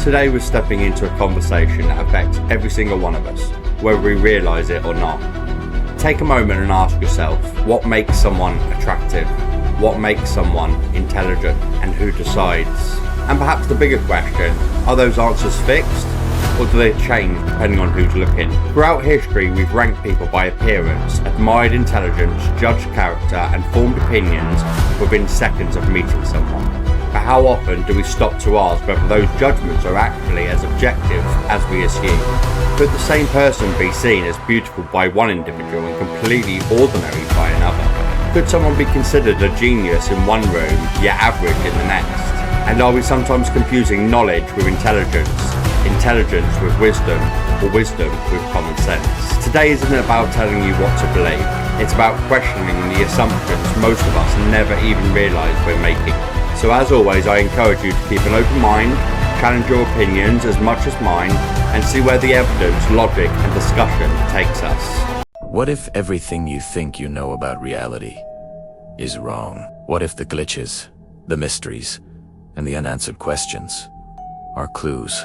Today we're stepping into a conversation that affects every single one of us, whether we realise it or not. Take a moment and ask yourself, what makes someone attractive? What makes someone intelligent? And who decides? And perhaps the bigger question, are those answers fixed? Or do they change depending on who's looking? Throughout history, we've ranked people by appearance, admired intelligence, judged character, and formed opinions within seconds of meeting someone. But how often do we stop to ask whether those judgments are actually as objective as we assume? Could the same person be seen as beautiful by one individual and completely ordinary by another? Could someone be considered a genius in one room, yet average in the next? And are we sometimes confusing knowledge with intelligence, intelligence with wisdom, or wisdom with common sense? Today isn't about telling you what to believe. It's about questioning the assumptions most of us never even realise we're making. So as always, I encourage you to keep an open mind, challenge your opinions as much as mine, and see where the evidence, logic, and discussion takes us. What if everything you think you know about reality is wrong? What if the glitches, the mysteries, and the unanswered questions are clues?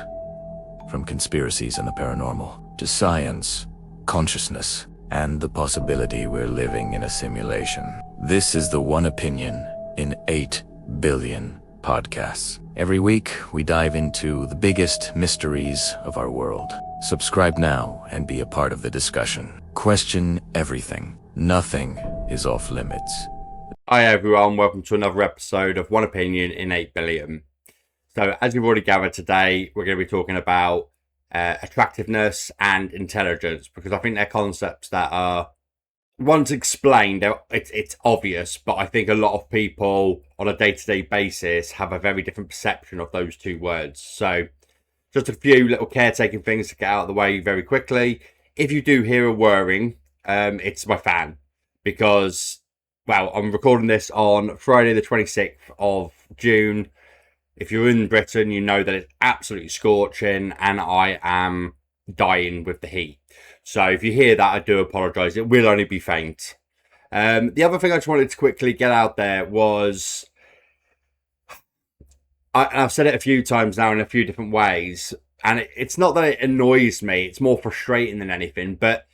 From conspiracies and the paranormal to science, consciousness, and the possibility we're living in a simulation. This is the One Opinion in 8 billion podcasts. Every week, we dive into the biggest mysteries of our world. Subscribe now and be a part of the discussion. Question everything. Nothing is off limits. Hi everyone, welcome to another episode of One Opinion in 8 billion. So as you've already gathered today, we're going to be talking about attractiveness and intelligence, because I think they're concepts that are, once explained, it's obvious, but I think a lot of people on a day-to-day basis have a very different perception of those two words. So just a few little caretaking things to get out of the way very quickly. If you do hear a whirring, it's my fan, because, well, I'm recording this on Friday the 26th of June. If you're in Britain, you know that it's absolutely scorching and I am dying with the heat. So if you hear that, I do apologise. It will only be faint. The other thing I just wanted to quickly get out there was, I've said it a few times now in a few different ways, and it's not that it annoys me, it's more frustrating than anything, but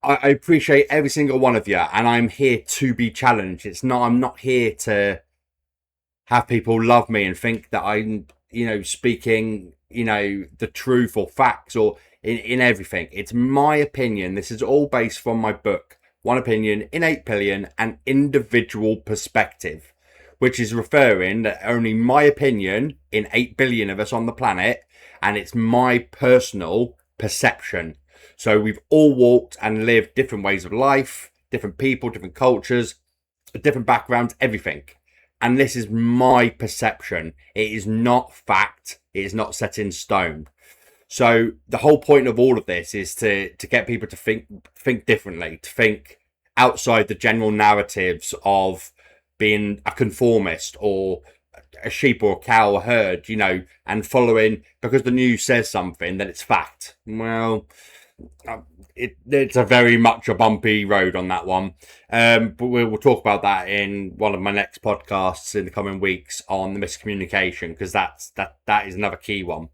I appreciate every single one of you, and I'm here to be challenged. I'm not here to have people love me and think that I'm, speaking, the truth or facts or in everything. It's my opinion. This is all based from my book, One Opinion in 8 billion, an individual perspective, which is referring that only my opinion in 8 billion of us on the planet, and it's my personal perception. So we've all walked and lived different ways of life, different people, different cultures, different backgrounds, everything. And this is my perception. It is not fact. It is not set in stone. So the whole point of all of this is to get people to think differently, to think outside the general narratives of being a conformist or a sheep or a cow or herd, and following because the news says something, that it's fact. Well, it's a very much a bumpy road on that one. But we'll talk about that in one of my next podcasts in the coming weeks on the miscommunication, because that is another key one.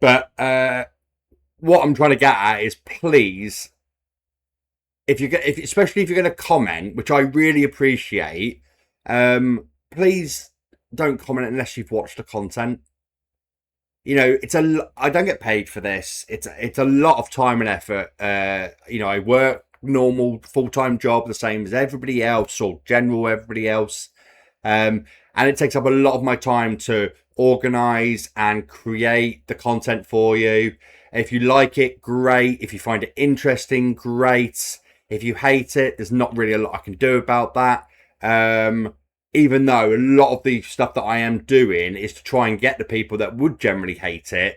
But what I'm trying to get at is, please, especially if you're going to comment, which I really appreciate, please don't comment unless you've watched the content. I don't get paid for this. It's a lot of time and effort. I work normal full-time job, the same as everybody else, or general everybody else. And it takes up a lot of my time to organize and create the content for you. If you like it, great. If you find it interesting, great. If you hate it, there's not really a lot I can do about that. Even though a lot of the stuff that I am doing is to try and get the people that would generally hate it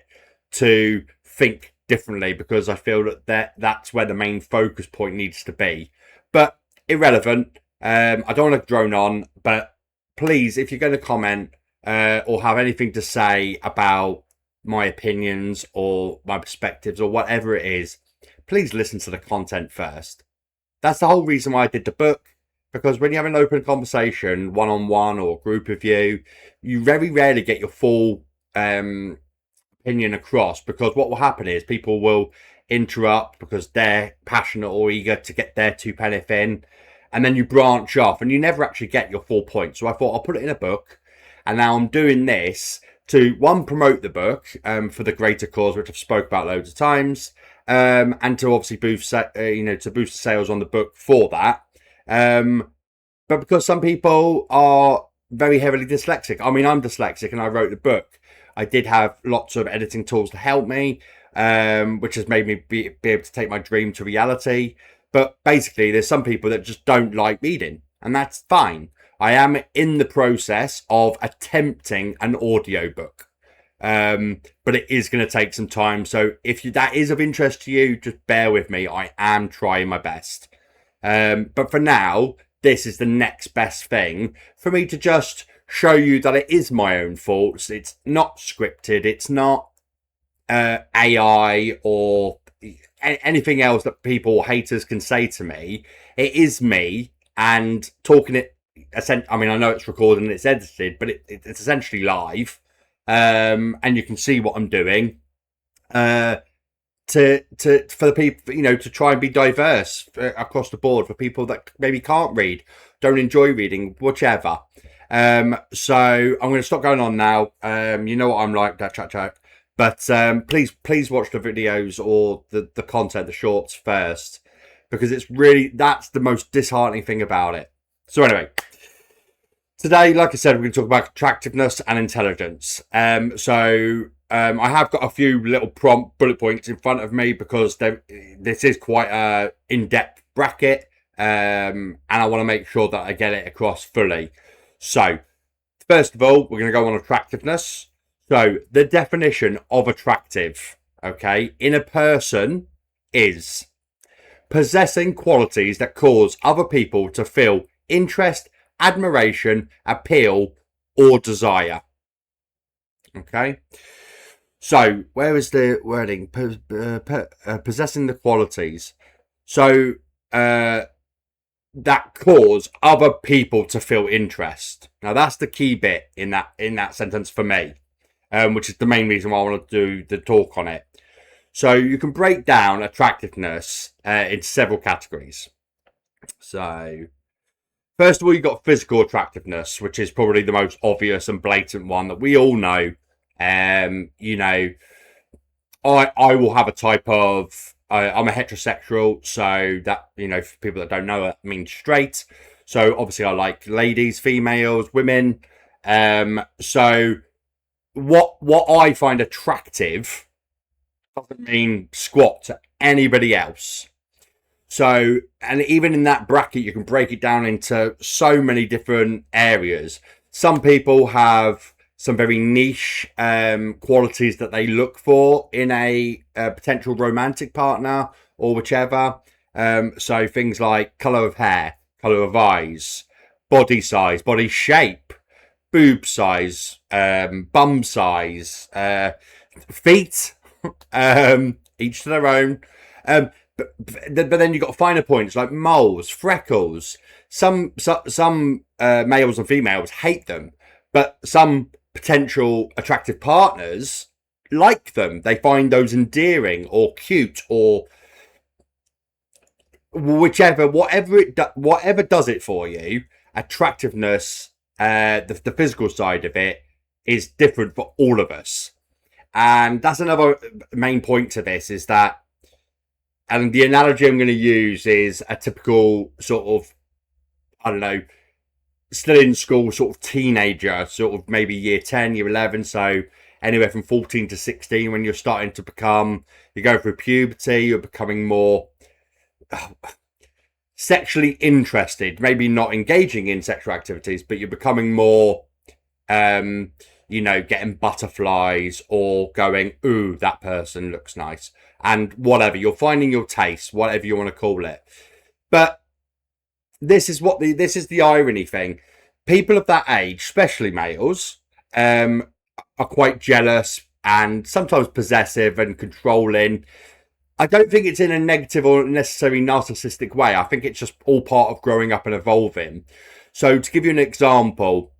to think differently, because I feel that's where the main focus point needs to be. But irrelevant. I don't want to drone on, but please, if you're going to comment or have anything to say about my opinions or my perspectives or whatever it is, please listen to the content first. That's the whole reason why I did the book. Because when you have an open conversation, one-on-one or group of you very rarely get your full opinion across, because what will happen is people will interrupt because they're passionate or eager to get their two penneth in, and then you branch off and you never actually get your full point. So I thought I'll put it in a book, and now I'm doing this to, one, promote the book for the greater cause, which I've spoke about loads of times, and to obviously boost to boost the sales on the book for that. But because some people are very heavily dyslexic, I mean, I'm dyslexic and I wrote the book, I did have lots of editing tools to help me, which has made me be able to take my dream to reality. But basically, there's some people that just don't like reading, and that's fine. I am in the process of attempting an audiobook, but it is going to take some time. So if that is of interest to you, just bear with me. I am trying my best. But for now, this is the next best thing for me to just show you that it is my own faults. It's not scripted. It's not AI or anything else that people, haters, can say to me. It is me, and talking it. I mean, I know it's recorded and it's edited, but it's essentially live, and you can see what I'm doing. For the people, to try and be diverse across the board for people that maybe can't read, don't enjoy reading, whichever. So I'm going to stop going on now. You know what I'm like, that chat. But please watch the videos or the content, the shorts first, because that's the most disheartening thing about it. So anyway, today, like I said, we're going to talk about attractiveness and intelligence. I have got a few little prompt bullet points in front of me because this is quite a in-depth bracket, and I want to make sure that I get it across fully. So, first of all, we're going to go on attractiveness. So, the definition of attractive, okay, in a person is possessing qualities that cause other people to feel interest, admiration, appeal, or desire. Okay. So, where is the wording? Possessing the qualities. So, that cause other people to feel interest. Now, that's the key bit in that sentence for me, which is the main reason why I want to do the talk on it. So, you can break down attractiveness in several categories. So, first of all, you've got physical attractiveness, which is probably the most obvious and blatant one that we all know. I will have a type of, I'm a heterosexual, so that, for people that don't know, it means straight. So obviously I like ladies, females, women. So what I find attractive doesn't mean squat to anybody else. So, and even in that bracket, you can break it down into so many different areas. Some people have some very niche qualities that they look for in a potential romantic partner or whichever. So things like colour of hair, colour of eyes, body size, body shape, boob size, bum size, feet, each to their own. But then you've got finer points like moles, freckles. Some males and females hate them, but some potential attractive partners like them. They find those endearing or cute or whatever does it for you. Attractiveness, the physical side of it, is different for all of us, and that's another main point to this, is that, and the analogy I'm going to use is a typical sort of, I don't know, still in school sort of teenager, sort of maybe year 10, year 11. So anywhere from 14 to 16, when you're starting to you go through puberty, you're becoming more sexually interested, maybe not engaging in sexual activities, but you're becoming more, getting butterflies or going, ooh, that person looks nice. And whatever, you're finding your taste, whatever you want to call it. But this is the irony thing. People of that age, especially males, are quite jealous and sometimes possessive and controlling. I don't think it's in a negative or necessarily narcissistic way. I think it's just all part of growing up and evolving. So to give you an example,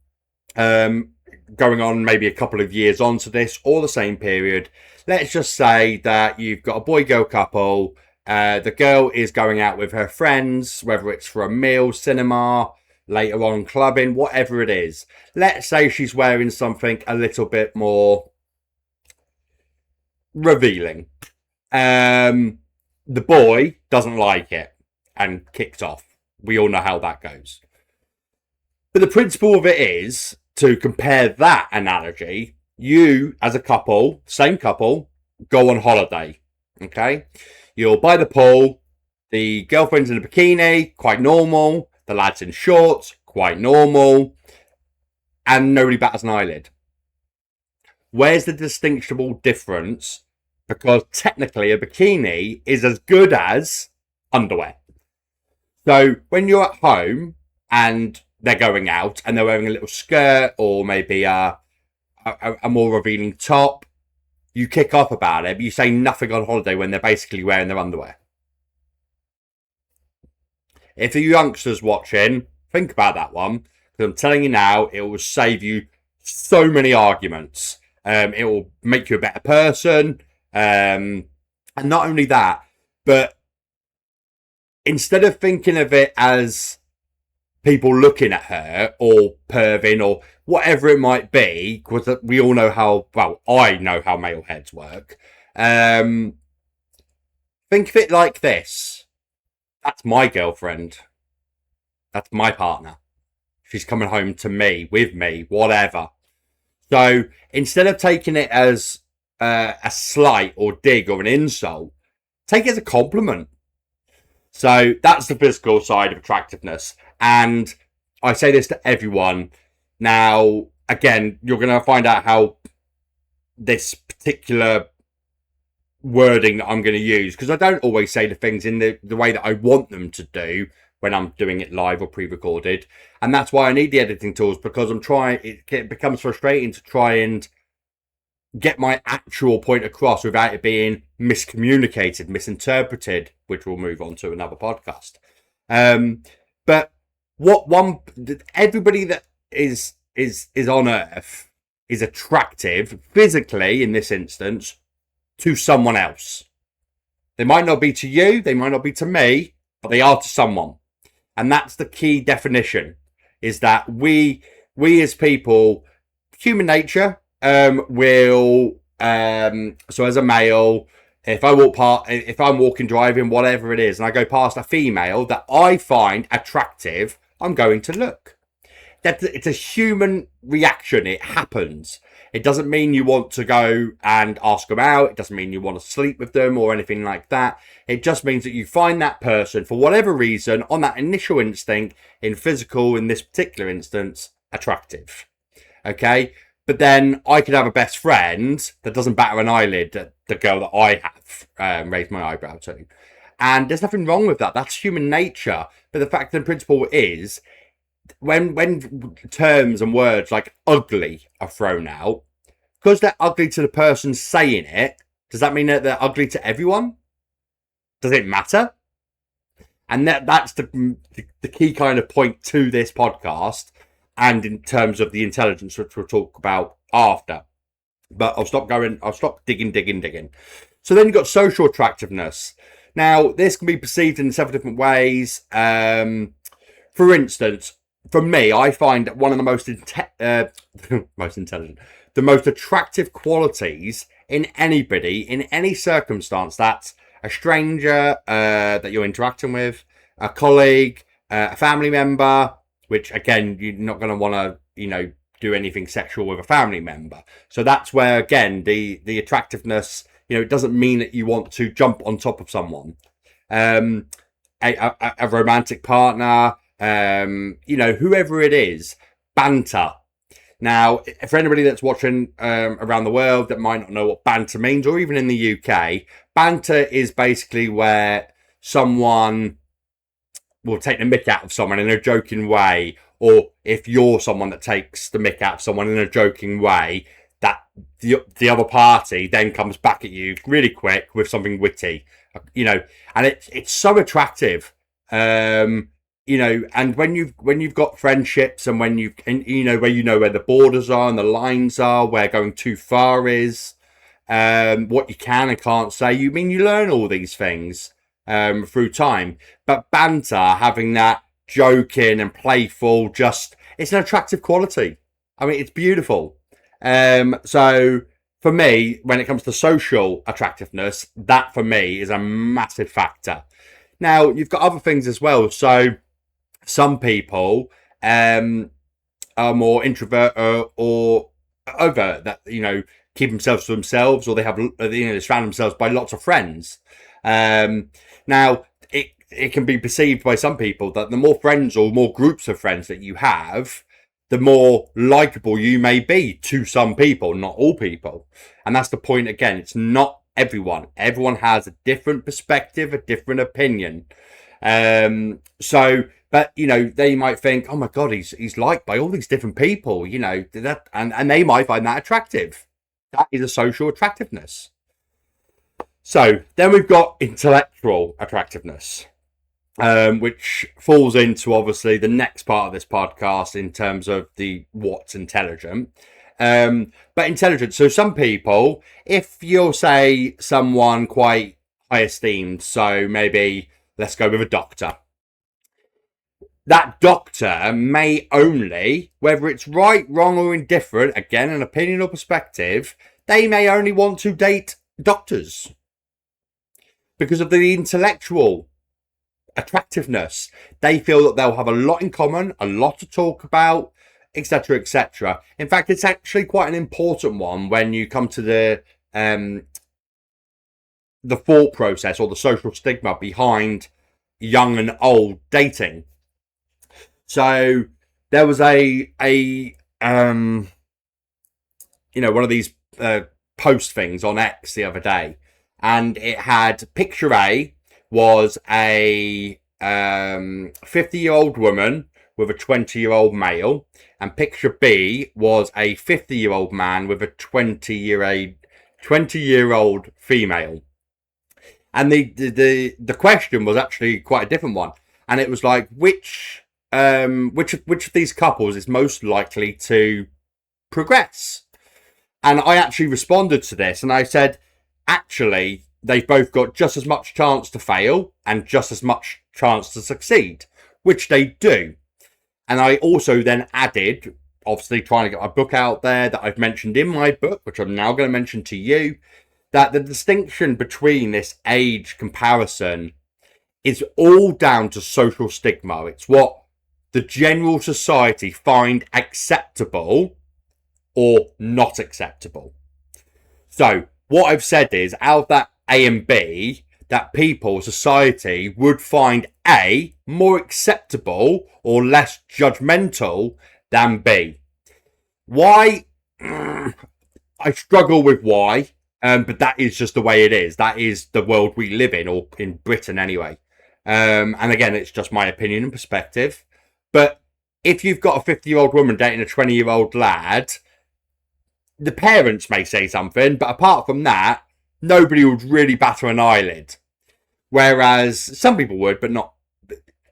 going on maybe a couple of years onto this, or the same period. Let's just say that you've got a boy-girl couple. The girl is going out with her friends, whether it's for a meal, cinema, later on clubbing, whatever it is. Let's say she's wearing something a little bit more revealing. The boy doesn't like it and kicked off. We all know how that goes. But the principle of it is, to compare that analogy, you as a couple, same couple, go on holiday. Okay? You're by the pool, the girlfriend's in a bikini, quite normal, the lad's in shorts, quite normal, and nobody bats an eyelid. Where's the distinguishable difference? Because technically a bikini is as good as underwear. So when you're at home and they're going out and they're wearing a little skirt or maybe a more revealing top, you kick off about it, but you say nothing on holiday when they're basically wearing their underwear. If the youngsters watching, think about that one, because I'm telling you now, it will save you so many arguments. It will make you a better person. And not only that, but instead of thinking of it as people looking at her or perving or whatever it might be, because we all know how, well, I know how male heads work. Think of it like this. That's my girlfriend. That's my partner. She's coming home to me, with me, whatever. So instead of taking it as a slight or dig or an insult, take it as a compliment. So that's the physical side of attractiveness. And I say this to everyone. Now, again, you're going to find out how this particular wording that I'm going to use, because I don't always say the things in the way that I want them to do when I'm doing it live or pre-recorded. And that's why I need the editing tools, because it becomes frustrating to try and get my actual point across without it being miscommunicated, misinterpreted, which we'll move on to another podcast. But everybody that is on Earth is attractive physically, in this instance, to someone else. They might not be to you, they might not be to me, but they are to someone. And that's the key definition, is that we as people, human nature, will, so as a male, if I'm walking, driving, whatever it is, and I go past a female that I find attractive, I'm going to look. It's a human reaction. It happens. It doesn't mean you want to go and ask them out. It doesn't mean you want to sleep with them or anything like that. It just means that you find that person, for whatever reason, on that initial instinct, in physical, in this particular instance, attractive. Okay? But then I could have a best friend that doesn't batter an eyelid at the girl that I have raised my eyebrow to. And there's nothing wrong with that. That's human nature. But the fact and principle is, when terms and words like ugly are thrown out, because they're ugly to the person saying it, does that mean that they're ugly to everyone? Does it matter? And that's the key kind of point to this podcast, and in terms of the intelligence, which we'll talk about after. But I'll stop digging. So then you've got social attractiveness. Now, this can be perceived in several different ways. For instance, for me, I find one of the most intelligent, the most attractive qualities in anybody, in any circumstance, that's a stranger that you're interacting with, a colleague, a family member, which, again, you're not going to want to, do anything sexual with a family member. So that's where, again, the attractiveness, it doesn't mean that you want to jump on top of someone. A romantic partner, whoever it is, banter. Now, for anybody that's watching around the world that might not know what banter means, or even in the UK, banter is basically where someone will take the mick out of someone in a joking way, or if you're someone that takes the mick out of someone in a joking way, that the other party then comes back at you really quick with something witty, and it's so attractive. and when you've got friendships, and when where the borders are and the lines are, where going too far is, what you can and can't say. You learn all these things through time. But banter, having that joking and playful, it's an attractive quality. It's beautiful. So for me, when it comes to social attractiveness, that for me is a massive factor. Now, you've got other things as well. So some people are more introvert or overt, that keep themselves to themselves, or they have they surround themselves by lots of friends. Now it can be perceived by some people that the more friends or more groups of friends that you have, the more likable you may be to some people, not all people. And that's the point again. It's not everyone. Everyone has a different perspective, a different opinion. But they might think, oh my God, he's liked by all these different people, and they might find that attractive. That is a social attractiveness. So then we've got intellectual attractiveness, which falls into obviously the next part of this podcast in terms of the what's intelligent. But intelligent. So some people, if you'll say someone quite high esteemed, so maybe let's go with a doctor. That doctor may only, whether it's right, wrong, or indifferent, again, an opinion or perspective, they may only want to date doctors because of the intellectual attractiveness. They feel that they'll have a lot in common, a lot to talk about, etc., etc. In fact, it's actually quite an important one when you come to the thought process or the social stigma behind young and old dating. So there was one of these post things on X the other day, and it had picture A was a 50-year-old woman with a 20-year-old male, and picture B was a 50-year-old man with a 20-year-old female. And the question was actually quite a different one, and it was like, which of these couples is most likely to progress? And I actually responded to this, and I said, actually, they've both got just as much chance to fail and just as much chance to succeed, which they do. And I also then added, obviously trying to get my book out there that I've mentioned in my book, which I'm now going to mention to you, that the distinction between this age comparison is all down to social stigma. It's what the general society find acceptable or not acceptable. So what I've said is, out of that A and B, that people, society would find A more acceptable or less judgmental than B. Why? I struggle with why, but that is just the way it is. That is the world we live in, or in Britain anyway. And again, it's just my opinion and perspective. But if you've got a 50-year-old woman dating a 20-year-old lad, the parents may say something, but apart from that, nobody would really batter an eyelid. Whereas some people would, but not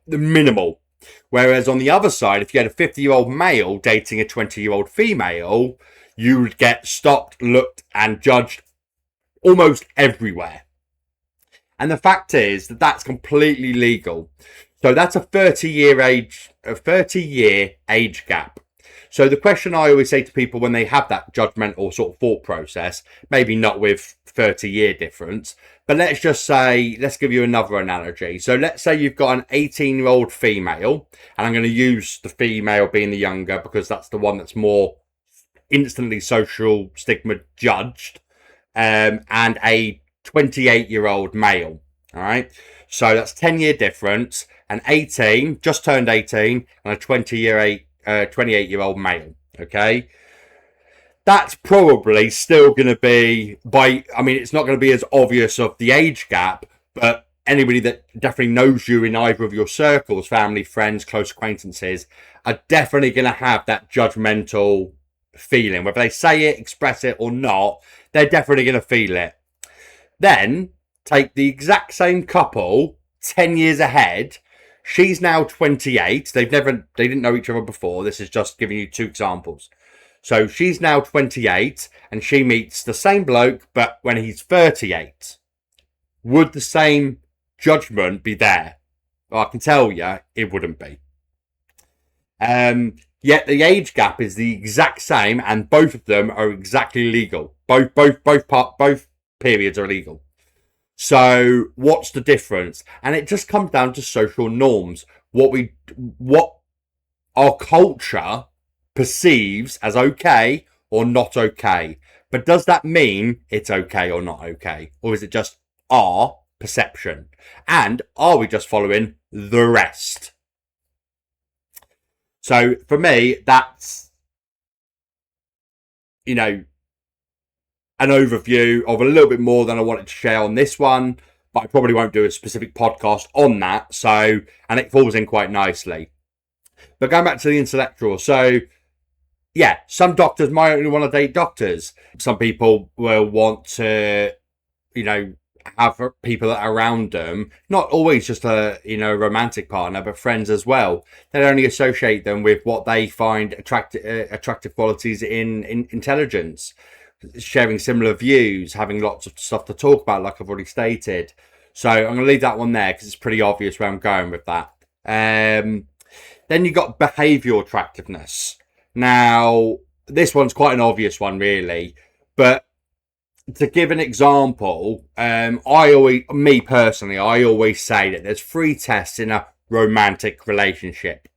the minimal. Whereas on the other side, if you had a 50-year-old male dating a 20-year-old female, you would get stopped, looked, and judged almost everywhere. And the fact is that that's completely legal. So that's a 30-year age gap. So the question I always say to people when they have that judgmental sort of thought process, maybe not with 30-year difference, but let's just say, let's give you another analogy. So let's say you've got an 18-year-old female, and I'm going to use the female being the younger because that's the one that's more instantly social stigma judged, and a 28-year-old male. All right. So that's 10-year difference. An 18, just turned 18, and a 28-year-old male. Okay. That's probably still going to be it's not going to be as obvious of the age gap, but anybody that definitely knows you in either of your circles, family, friends, close acquaintances, are definitely going to have that judgmental feeling. Whether they say it, express it or not, they're definitely going to feel it. Then take the exact same couple 10 years ahead, she's now 28. They didn't know each other before. This is just giving you two examples. So she's now 28 and she meets the same bloke, but when he's 38. Would the same judgment be there? Well, I can tell you it wouldn't be. Yet the age gap is the exact same, and both of them are exactly legal. Both periods are legal. So what's the difference? And it just comes down to social norms. What our culture perceives as okay or not okay. But does that mean it's okay or not okay? Or is it just our perception? And are we just following the rest? So for me, that's, an overview of a little bit more than I wanted to share on this one, but I probably won't do a specific podcast on that. So, and it falls in quite nicely. But going back to the intellectual, so yeah, some doctors might only want to date doctors. Some people will want to, have people that are around them, not always just a romantic partner, but friends as well. They only associate them with what they find attractive qualities in intelligence, sharing similar views, having lots of stuff to talk about, like I've already stated. So I'm going to leave that one there because it's pretty obvious where I'm going with that. Then you got behaviour attractiveness. Now this one's quite an obvious one, really, but to give an example, I always say that there's 3 tests in a romantic relationship,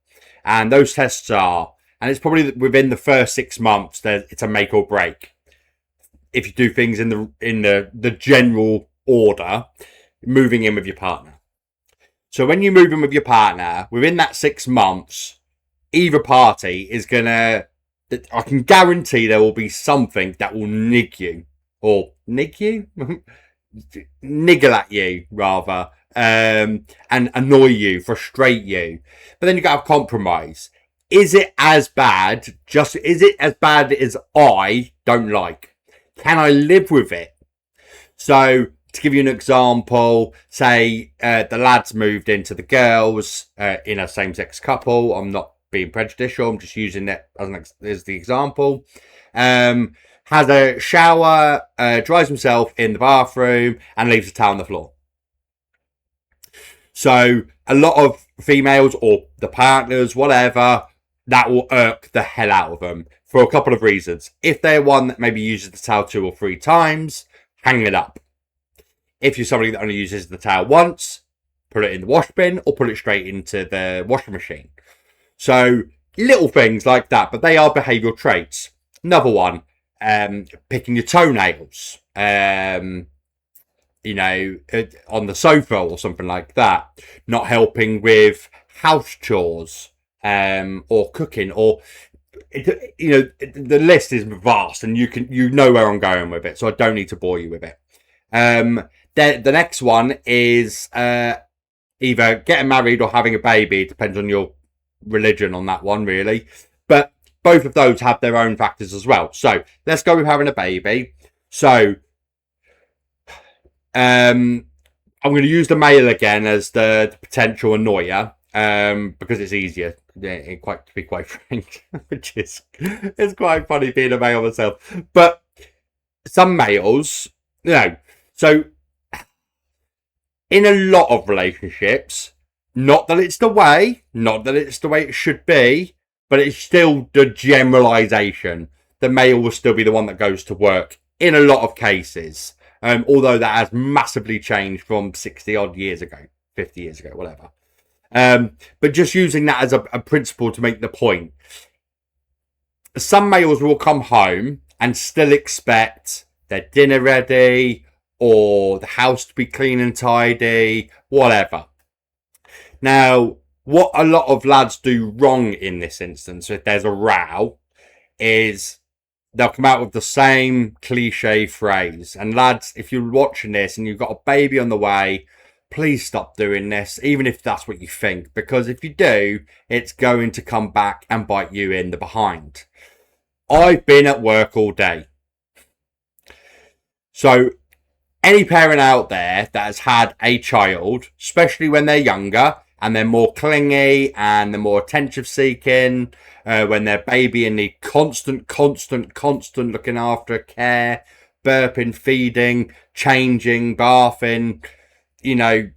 and those tests are, and it's probably within the first 6 months that it's a make or break. If you do things in the general order, moving in with your partner. So when you move in with your partner, within that 6 months, either party is gonna, I can guarantee there will be something that will niggle at you rather, and annoy you, frustrate you. But then you gotta have compromise. Is it as bad as I don't like? Can I live with it? So to give you an example, say the lads moved into the girls in a same-sex couple. I'm not being prejudicial. I'm just using it as the example. Has a shower, dries himself in the bathroom, and leaves a towel on the floor. So a lot of females or the partners, whatever, that will irk the hell out of them for a couple of reasons. If they're one that maybe uses the towel 2 or 3 times, hang it up. If you're somebody that only uses the towel once, put it in the wash bin or put it straight into the washing machine. So little things like that, but they are behavioural traits. Another one, picking your toenails, on the sofa or something like that. Not helping with house chores, or cooking, or the list is vast, and you know where I'm going with it, so I don't need to bore you with it. The next one is either getting married or having a baby. It depends on your religion on that one, really. But both of those have their own factors as well. So let's go with having a baby. So I'm going to use the male again as the potential annoyer, because it's easier, to be quite frank, which is, it's quite funny being a male myself. But some males, so in a lot of relationships, not that it's the way it should be, but it's still the generalization. The male will still be the one that goes to work in a lot of cases. Although that has massively changed from 60 odd years ago, 50 years ago, whatever. But just using that as a principle to make the point. Some males will come home and still expect their dinner ready, or the house to be clean and tidy, whatever. Now, what a lot of lads do wrong in this instance, if there's a row, is they'll come out with the same cliche phrase. And lads, if you're watching this and you've got a baby on the way, please stop doing this, even if that's what you think. Because if you do, it's going to come back and bite you in the behind. I've been at work all day. So any parent out there that has had a child, especially when they're younger, and they're more clingy and they're more attention seeking when they're baby and need constant looking after, care, burping, feeding, changing, bathing, feeding.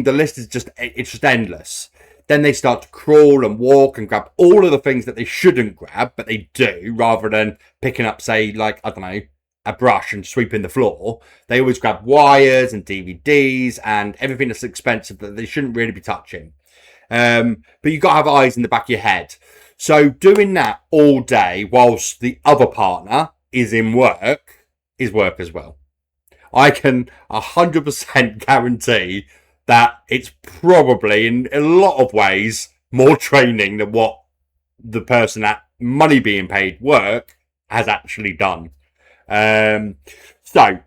The list is it's just endless. Then they start to crawl and walk and grab all of the things that they shouldn't grab, but they do, rather than picking up, say, like, I don't know, a brush and sweeping the floor. They always grab wires and DVDs and everything that's expensive that they shouldn't really be touching. But you've got to have eyes in the back of your head. So doing that all day whilst the other partner is in work is work as well. I can 100% guarantee that it's probably, in a lot of ways, more training than what the person at money being paid work has actually done. So,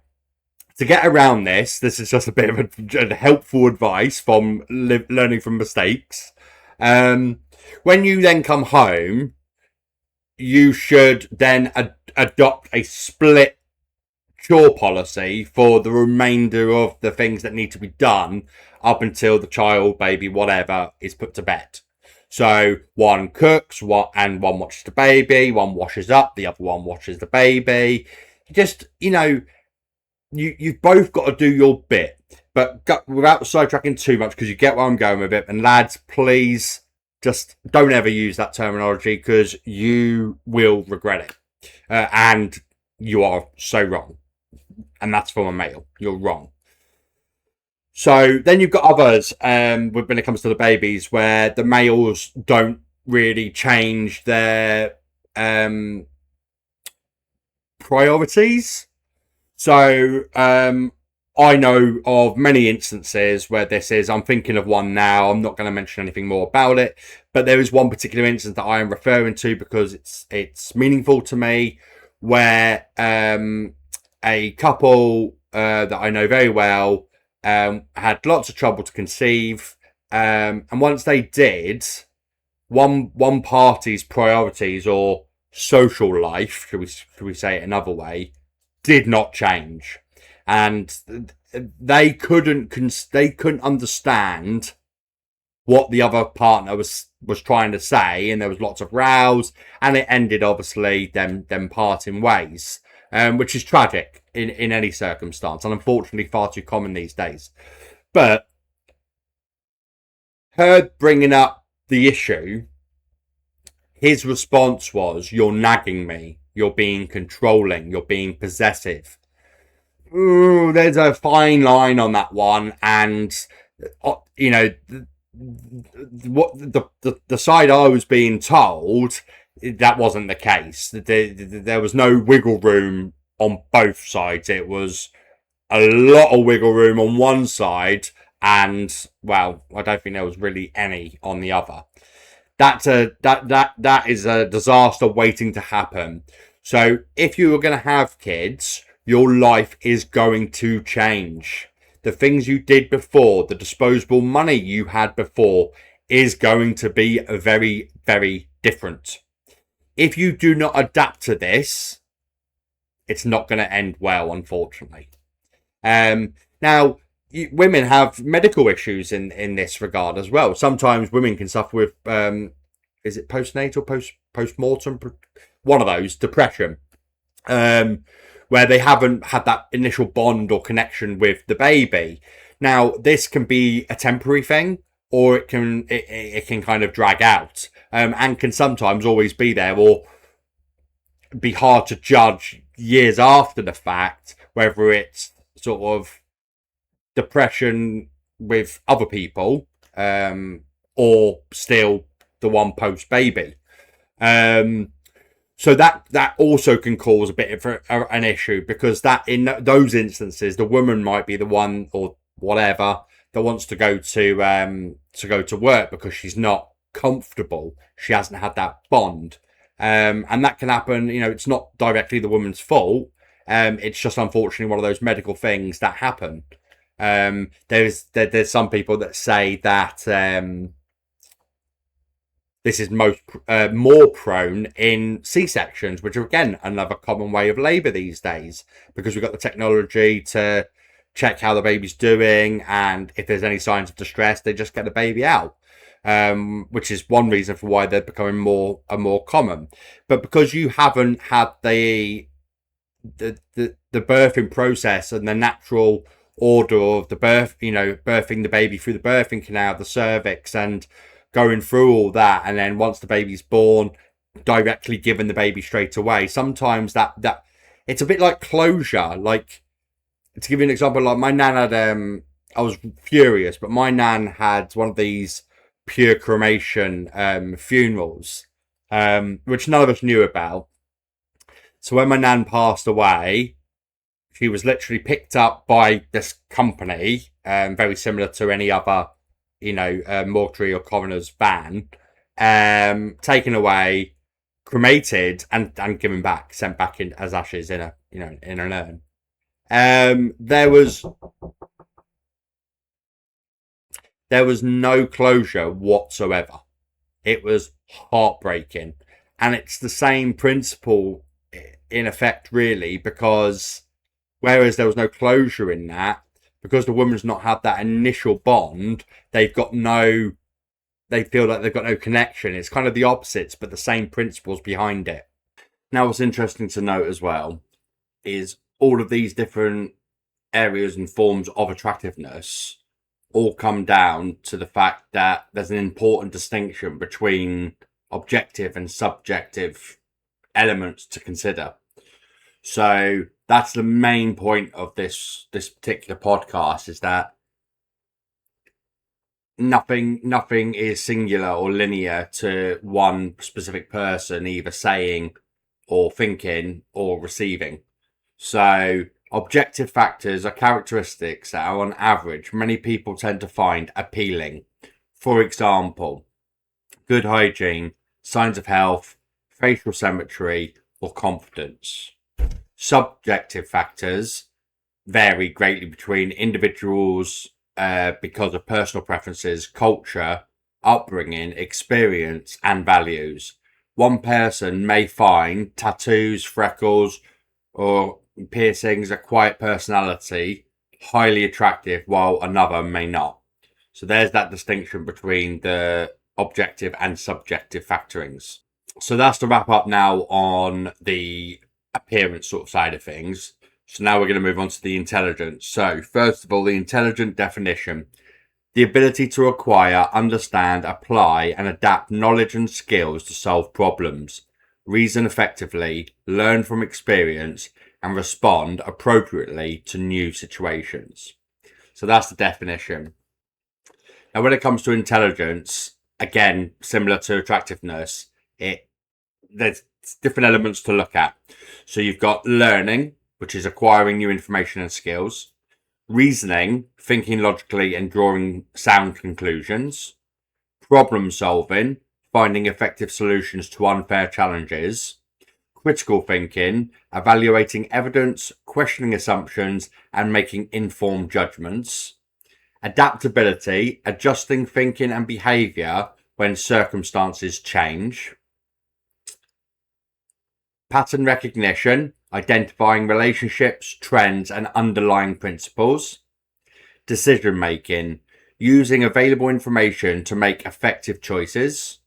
to get around this is just a bit of a helpful advice from learning from mistakes. When you then come home, you should then adopt a split chore policy for the remainder of the things that need to be done up until the child, baby, whatever, is put to bed. So one cooks, and one watches the baby, one washes up, the other one watches the baby. Just, you've both got to do your bit, but without sidetracking too much, because you get where I'm going with it. And lads, please just don't ever use that terminology, because you will regret it. And you are so wrong. And that's from a male. You're wrong. So then you've got others when it comes to the babies, where the males don't really change their priorities. So I know of many instances where this is, I'm thinking of one now, I'm not going to mention anything more about it, but there is one particular instance that I am referring to because it's meaningful to me, where a couple that I know very well had lots of trouble to conceive, and once they did, one party's priorities or social life, should we say it another way, did not change, and they couldn't understand what the other partner was trying to say, and there was lots of rows, and it ended obviously them parting ways. Which is tragic in any circumstance, and unfortunately far too common these days. But her bringing up the issue, his response was, "You're nagging me, you're being controlling, you're being possessive." Ooh, there's a fine line on that one, and what the side I was being told, that wasn't the case. There was no wiggle room on both sides. It was a lot of wiggle room on one side, and, well, I don't think there was really any on the other. That is a disaster waiting to happen. So if you were going to have kids, your life is going to change. The things you did before, the disposable money you had before, is going to be very, very different. If you do not adapt to this, it's not going to end well, unfortunately. Now, women have medical issues in this regard as well. Sometimes women can suffer with, is it postnatal, postmortem? One of those, depression, where they haven't had that initial bond or connection with the baby. Now, this can be a temporary thing, or it can kind of drag out, and can sometimes always be there, or be hard to judge years after the fact whether it's sort of depression with other people, or still the one post baby. So that also can cause a bit of an issue, because that in those instances, the woman might be the one or whatever that wants to go to work because she's not comfortable. She hasn't had that bond. And that can happen, it's not directly the woman's fault. It's just unfortunately one of those medical things that happen. There's some people that say that this is more prone in C-sections, which are again another common way of labour these days, because we've got the technology to check how the baby's doing, and if there's any signs of distress, they just get the baby out. Which is one reason for why they're becoming more and more common. But because you haven't had the birthing process and the natural order of the birth, birthing the baby through the birthing canal, the cervix, and going through all that, and then once the baby's born, directly giving the baby straight away. Sometimes that it's a bit like closure. Like, to give you an example, like my nan had I was furious, but my nan had one of these pure cremation funerals, which none of us knew about. So when my nan passed away, she was literally picked up by this company, very similar to any other, mortuary or coroner's van, taken away, cremated, and given back, sent back in as ashes in an urn. There was no closure whatsoever. It was heartbreaking, and it's the same principle in effect, really, because whereas there was no closure in that, because the woman's not had that initial bond, they feel like they've got no connection. It's kind of the opposites, but the same principles behind it. Now, what's interesting to note as well is all of these different areas and forms of attractiveness all come down to the fact that there's an important distinction between objective and subjective elements to consider. So that's the main point of this particular podcast, is that nothing is singular or linear to one specific person either saying or thinking or receiving. So objective factors are characteristics that are on average many people tend to find appealing. For example, good hygiene, signs of health, facial symmetry, or confidence. Subjective factors vary greatly between individuals because of personal preferences, culture, upbringing, experience, and values. One person may find tattoos, freckles, or piercings, a quiet personality, highly attractive, while another may not. So there's that distinction between the objective and subjective factorings. So that's to wrap up now on the appearance sort of side of things. So now we're going to move on to the intelligence. So first of all, the intelligent definition: the ability to acquire, understand, apply, and adapt knowledge and skills to solve problems, reason effectively, learn from experience, and respond appropriately to new situations. So that's the definition. Now, when it comes to intelligence, again, similar to attractiveness, there's different elements to look at. So you've got learning, which is acquiring new information and skills; reasoning, thinking logically and drawing sound conclusions; problem solving, finding effective solutions to unfair challenges; critical thinking, evaluating evidence, questioning assumptions, and making informed judgments; adaptability, adjusting thinking and behaviour when circumstances change; pattern recognition, identifying relationships, trends, and underlying principles; decision making, using available information to make effective choices.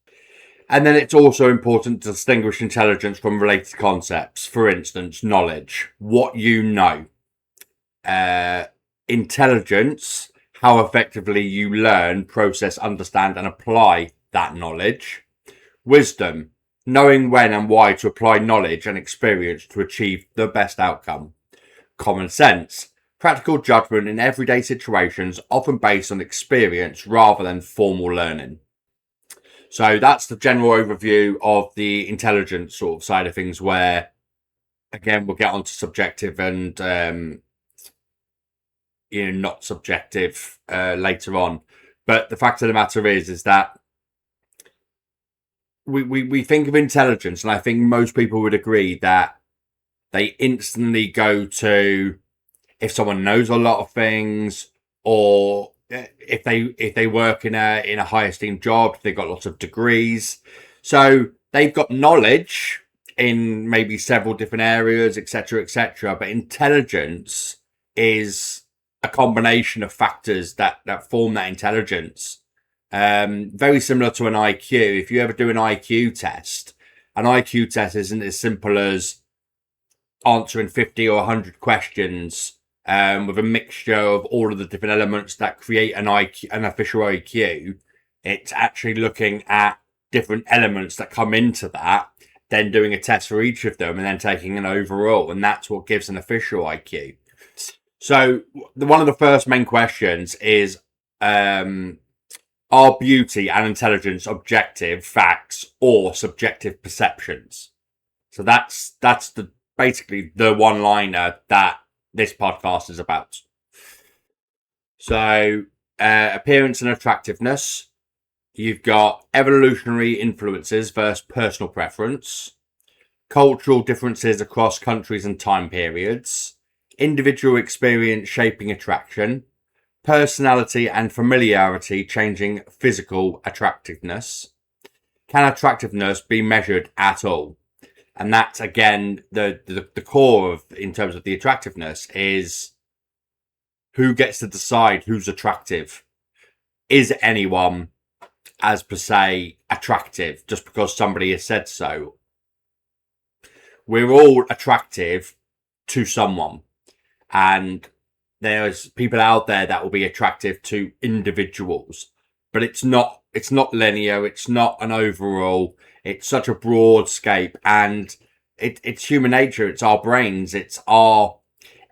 And then it's also important to distinguish intelligence from related concepts. For instance, knowledge, what you know; intelligence, how effectively you learn, process, understand, and apply that knowledge; wisdom, knowing when and why to apply knowledge and experience to achieve the best outcome; common sense, practical judgment in everyday situations, often based on experience rather than formal learning. So that's the general overview of the intelligence sort of side of things, where, again, we'll get onto subjective and not subjective later on. But the fact of the matter is that we think of intelligence, and I think most people would agree that they instantly go to if someone knows a lot of things, or if they work in a high esteemed job, they've got lots of degrees, so they've got knowledge in maybe several different areas, etc., etc. But intelligence is a combination of factors that form that intelligence. Very similar to an IQ. If you ever do an IQ test isn't as simple as answering 50 or 100 questions with a mixture of all of the different elements that create an official IQ. It's actually looking at different elements that come into that, then doing a test for each of them, and then taking an overall, and that's what gives an official IQ. So one of the first main questions is, are beauty and intelligence objective facts or subjective perceptions? So that's basically the one-liner that this podcast is about. So appearance and attractiveness. You've got evolutionary influences versus personal preference, cultural differences across countries and time periods, individual experience shaping attraction, personality and familiarity changing physical attractiveness. Can attractiveness be measured at all? And that's, again, the core of, in terms of the attractiveness, is who gets to decide who's attractive. Is anyone, as per se, attractive just because somebody has said so? We're all attractive to someone, and there's people out there that will be attractive to individuals, but it's not linear. It's not an overall. It's such a broad scape, and it's human nature. It's our brains. It's our,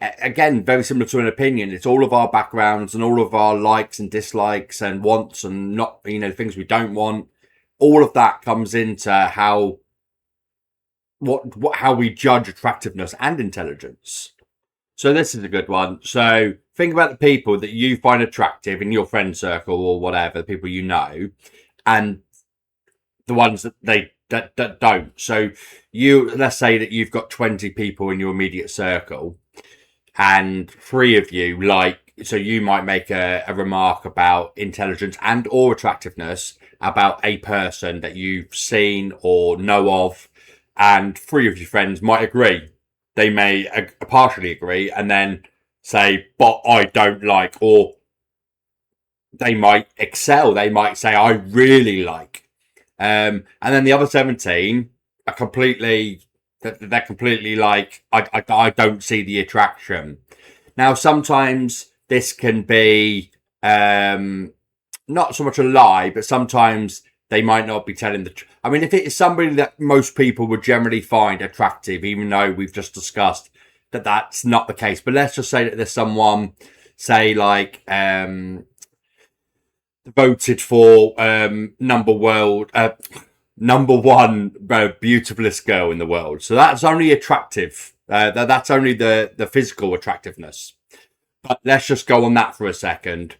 again, very similar to an opinion. It's all of our backgrounds and all of our likes and dislikes and wants and not, things we don't want. All of that comes into how we judge attractiveness and intelligence. So this is a good one. So think about the people that you find attractive in your friend circle or whatever, the people you know, and the ones that don't. So let's say that you've got 20 people in your immediate circle, and 3 of you so you might make a remark about intelligence and or attractiveness about a person that you've seen or know of, and 3 of your friends might agree. They may partially agree and then say, but I don't like, or they might excel. They might say, I really like. And then the other 17 are completely like, I don't see the attraction. Now, sometimes this can be not so much a lie, but sometimes they might not be telling the truth. I mean, if it is somebody that most people would generally find attractive, even though we've just discussed that that's not the case. But let's just say that there's someone, say, like, voted for number one beautifulest girl in the world. So that's only attractive. That's only the physical attractiveness. But let's just go on that for a second.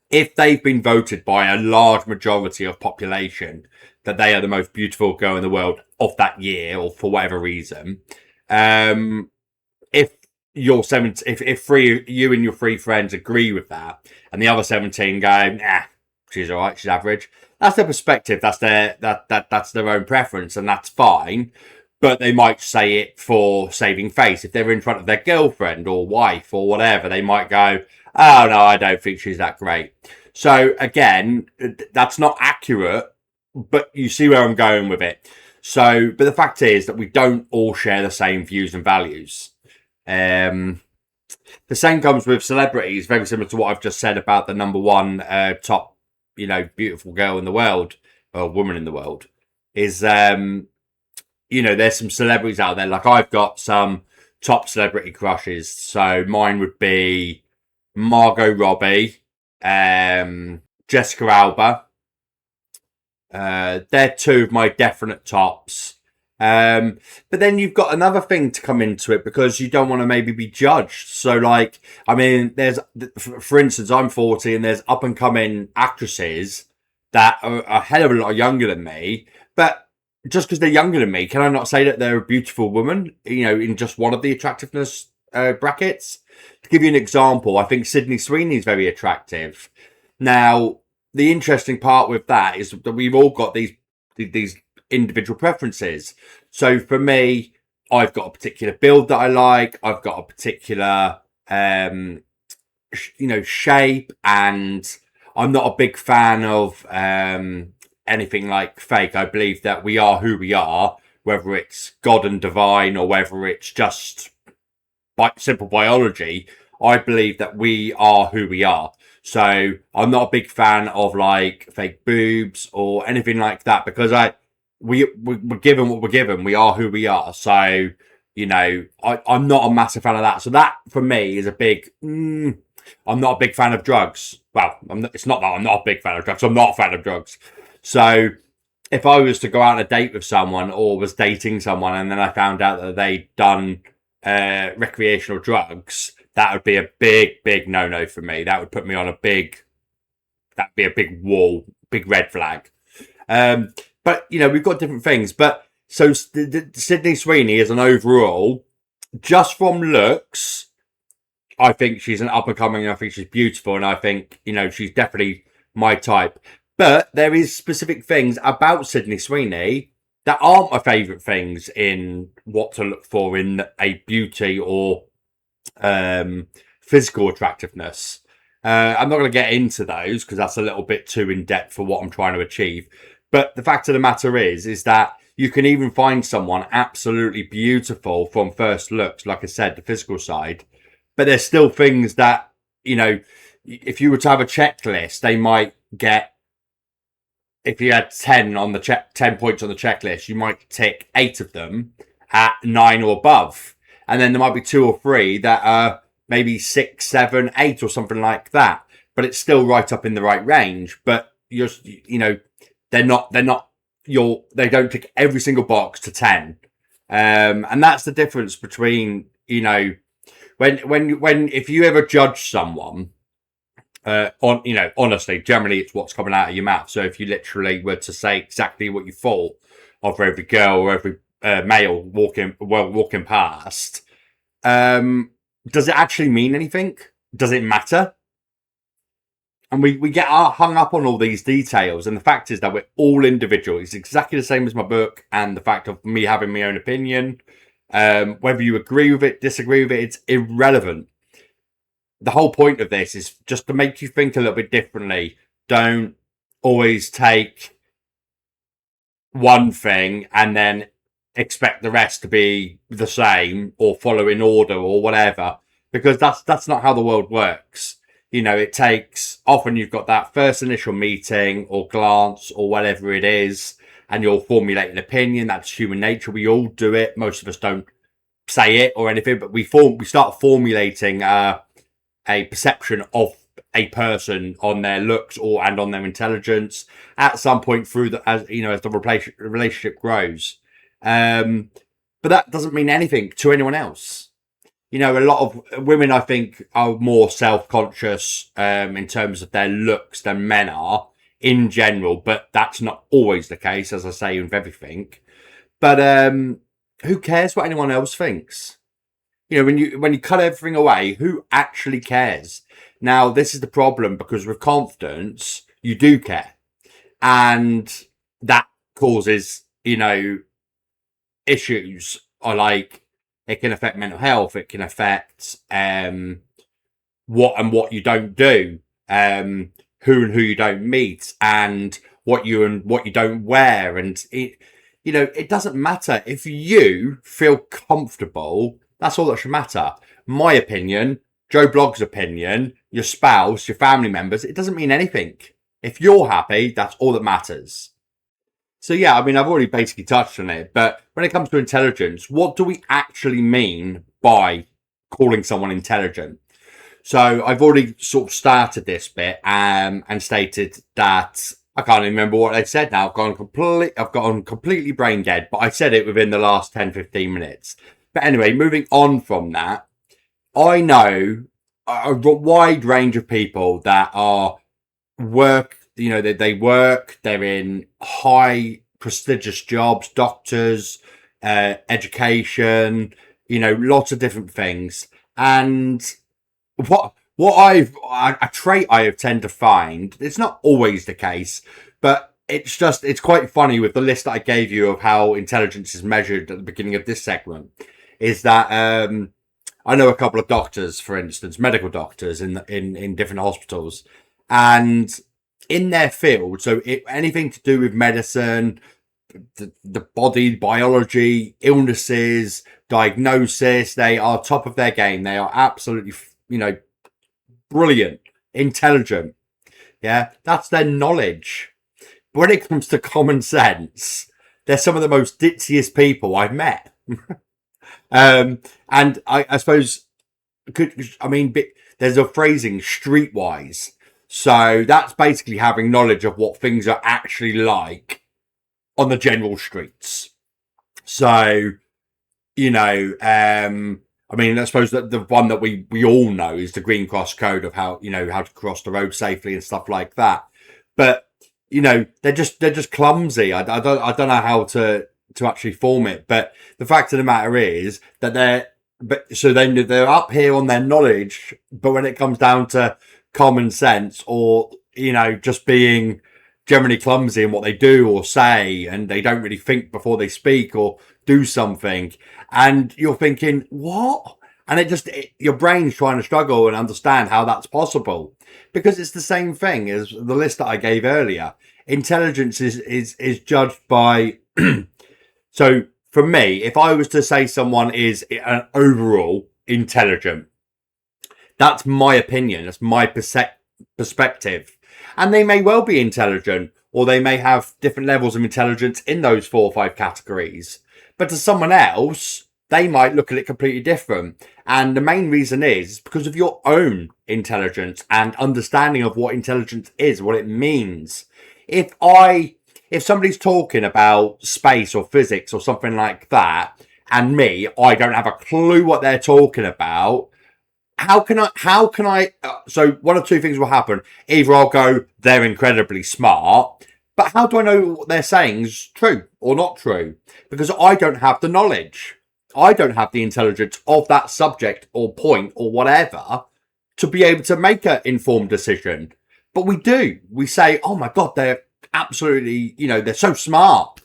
If they've been voted by a large majority of population that they are the most beautiful girl in the world of that year, or for whatever reason, if you and your 3 friends agree with that, and the other 17 go, nah, she's all right, she's average. That's their perspective. That's their own preference, and that's fine. But they might say it for saving face. If they're in front of their girlfriend or wife or whatever, they might go, oh, no, I don't think she's that great. So, again, that's not accurate, but you see where I'm going with it. So, but the fact is that we don't all share the same views and values. The same comes with celebrities, very similar to what I've just said about the number one top, beautiful girl in the world, or woman in the world, is, there's some celebrities out there. Like, I've got some top celebrity crushes. So mine would be Margot Robbie, Jessica Alba. They're 2 of my definite tops. But then you've got another thing to come into it, because you don't want to maybe be judged. So, like, I mean, there's, for instance, I'm 40 and there's up and coming actresses that are a hell of a lot younger than me. But just because they're younger than me, can I not say that they're a beautiful woman, in just one of the attractiveness brackets? To give you an example, I think Sydney Sweeney is very attractive. Now, the interesting part with that is that we've all got these individual preferences. So for me, I've got a particular build that I like. I've got a particular shape, and I'm not a big fan of anything like fake. I believe that we are who we are, whether it's God and divine or whether it's just simple biology. I believe that we are who we are. So I'm not a big fan of like fake boobs or anything like that, because we're given what we're given. We are who we are. So I'm not a massive fan of that. So that for me is a big. I'm not a big fan of drugs. Well, it's not that I'm not a big fan of drugs. I'm not a fan of drugs. So if I was to go out on a date with someone or was dating someone and then I found out that they'd done recreational drugs, that would be a big no for me. That would put me on that'd be a big wall, big red flag. But we've got different things. But so Sydney Sweeney is an overall, just from looks, I think she's an up and coming. I think she's beautiful, and I think she's definitely my type. But there is specific things about Sydney Sweeney that aren't my favourite things in what to look for in a beauty or physical attractiveness. I'm not going to get into those because that's a little bit too in depth for what I'm trying to achieve. But the fact of the matter is that you can even find someone absolutely beautiful from first looks, like I said, the physical side. But there's still things that, if you were to have a checklist, they might get, if you had 10 points on the checklist, you might tick 8 of them at 9 or above. And then there might be 2 or 3 that are maybe 6, 7, 8 or something like that. But it's still right up in the right range. But they don't tick every single box to 10. And that's the difference between, when if you ever judge someone, honestly, generally it's what's coming out of your mouth. So if you literally were to say exactly what you thought of every girl or every male walking past, does it actually mean anything? Does it matter? And we get hung up on all these details. And the fact is that we're all individual. It's exactly the same as my book and the fact of me having my own opinion. Whether you agree with it, disagree with it, it's irrelevant. The whole point of this is just to make you think a little bit differently. Don't always take one thing and then expect the rest to be the same or follow in order or whatever, because that's not how the world works. It takes, often you've got that first initial meeting or glance or whatever it is, and you'll formulate an opinion. That's human nature. We all do it. Most of us don't say it or anything, but we start formulating a perception of a person on their looks and on their intelligence at some point through as the relationship grows. But that doesn't mean anything to anyone else. A lot of women, I think, are more self-conscious in terms of their looks than men are in general, but that's not always the case, as I say, with everything. But who cares what anyone else thinks? When you cut everything away, who actually cares? Now, this is the problem, because with confidence, you do care. And that causes, issues, or like, it can affect mental health. It can affect what you don't do, who you don't meet, and what you don't wear. And it doesn't matter if you feel comfortable. That's all that should matter. My opinion, Joe Blogg's opinion, your spouse, your family members, it doesn't mean anything. If you're happy, that's all that matters. So yeah, I've already basically touched on it, but when it comes to intelligence, what do we actually mean by calling someone intelligent? So I've already sort of started this bit and stated that I can't even remember what I said now. I've gone completely brain dead, but I said it within the last 10, 15 minutes. But anyway, moving on from that, I know a wide range of people that are they work, they're in high prestigious jobs, doctors, education, lots of different things. And a trait I have tend to find, it's not always the case, but it's quite funny with the list that I gave you of how intelligence is measured at the beginning of this segment, is that I know a couple of doctors, for instance, medical doctors in different hospitals, and in their field, so anything to do with medicine, the body, biology, illnesses, diagnosis, they are top of their game. They are absolutely, brilliant, intelligent. Yeah, that's their knowledge. But when it comes to common sense, they're some of the most ditziest people I've met. And I suppose, there's a phrasing, streetwise. So that's basically having knowledge of what things are actually like on the general streets. So, I suppose that the one that we all know is the Green Cross Code of how to cross the road safely and stuff like that. But they're just clumsy. I don't know how to actually form it. But the fact of the matter is that they're up here on their knowledge, but when it comes down to common sense or just being generally clumsy in what they do or say, and they don't really think before they speak or do something, and you're thinking, what? And your brain's trying to struggle and understand how that's possible, because it's the same thing as the list that I gave earlier. Intelligence is judged by so for me, if I was to say someone is an overall intelligent, that's my opinion, that's my perspective. And they may well be intelligent, or they may have different levels of intelligence in those 4 or 5 categories. But to someone else, they might look at it completely different. And the main reason is because of your own intelligence and understanding of what intelligence is, what it means. If somebody's talking about space or physics or something like that, and I don't have a clue what they're talking about, how can I, so one of two things will happen. Either I'll go, they're incredibly smart, but how do I know what they're saying is true or not true? Because I don't have the knowledge. I don't have the intelligence of that subject or point or whatever to be able to make an informed decision. But we do. We say, oh my God, they're absolutely, they're so smart.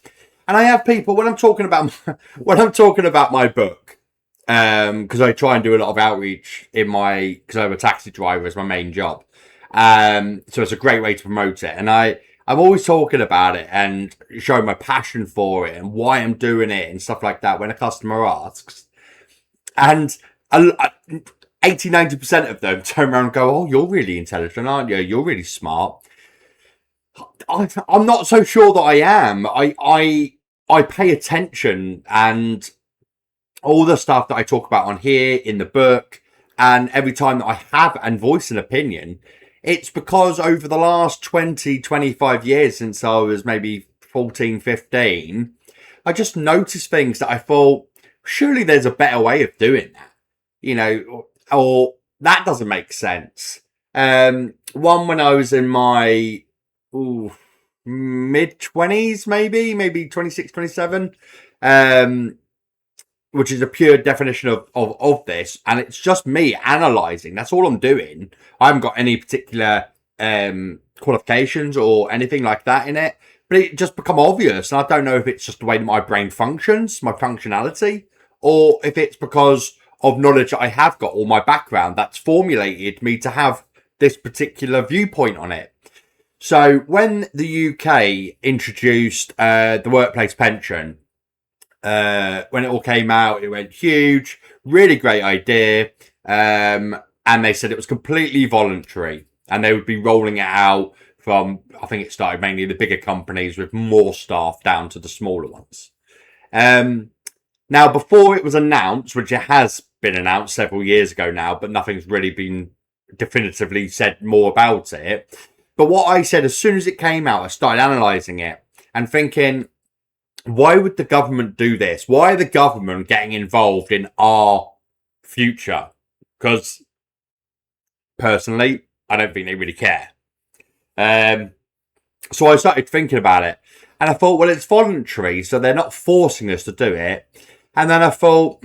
And I have people, when I'm talking about my book, because I try and do a lot of outreach because I'm a taxi driver as my main job. So it's a great way to promote it. And I'm always talking about it and showing my passion for it and why I'm doing it and stuff like that when a customer asks. And 80-90% of them turn around and go, oh, you're really intelligent, aren't you? You're really smart. I'm not so sure that I am. I pay attention, and all the stuff that I talk about on here in the book, and every time that I have and voice an opinion, it's because over the last 20-25 years, since I was maybe 14-15, I just noticed things that I thought, surely there's a better way of doing that, or that doesn't make sense. One, when I was in my mid-20s, maybe 26, 27, which is a pure definition of this, and it's just me analysing. That's all I'm doing. I haven't got any particular qualifications or anything like that in it, but it just become obvious, and I don't know if it's just the way that my brain functions, my functionality, or if it's because of knowledge that I have got or my background that's formulated me to have this particular viewpoint on it. So when the UK introduced the workplace pension, when it all came out, it went huge, really great idea. And they said it was completely voluntary, and they would be rolling it out from, I think it started mainly the bigger companies with more staff down to the smaller ones. Now, before it was announced, which it has been announced several years ago now, but nothing's really been definitively said more about it. But what I said, as soon as it came out, I started analysing it and thinking, why would the government do this? Why are the government getting involved in our future? Because, personally, I don't think they really care. So I started thinking about it. And I thought, well, it's voluntary, so they're not forcing us to do it. And then I thought,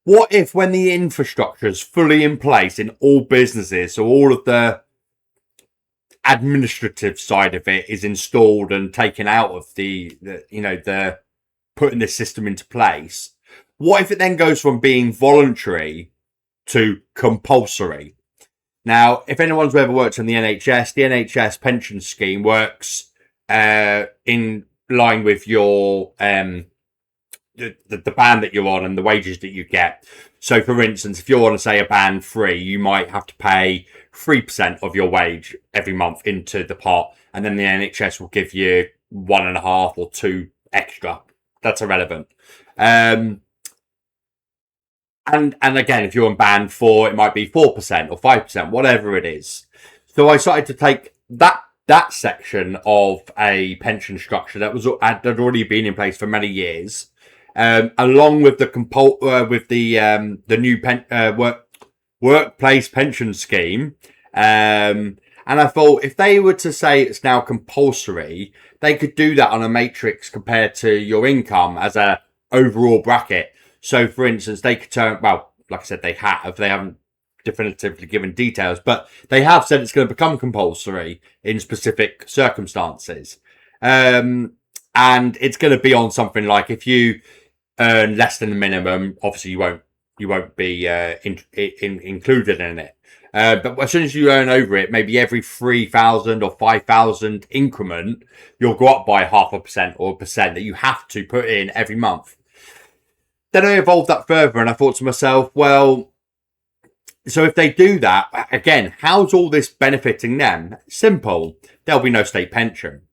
what if when the infrastructure is fully in place in all businesses, so all of the administrative side of it is installed and taken out of the putting this system into place, What if it then goes from being voluntary to compulsory? Now, if anyone's ever worked in the NHS pension scheme works in line with your the band that you're on and the wages that you get. So, for instance, if you're on, say, a band 3, you might have to pay 3% of your wage every month into the pot, and then the NHS will give you 1.5 or 2 extra. That's irrelevant. And again, if you're on band 4, it might be 4% or 5%, whatever it is. So I started to take that section of a pension structure that had already been in place for many years, along with the new workplace pension scheme. And I thought if they were to say it's now compulsory, they could do that on a matrix compared to your income as a overall bracket. So, for instance, they could turn, well, like I said, they haven't definitively given details, but they have said it's going to become compulsory in specific circumstances. And it's going to be on something like if you earn less than the minimum, obviously you won't be included in it. But as soon as you earn over it, maybe every 3,000 or 5,000 increment, you'll go up by 0.5% or 1% that you have to put in every month. Then I evolved that further and I thought to myself, well, so if they do that, again, how's all this benefiting them? Simple. There'll be no state pension.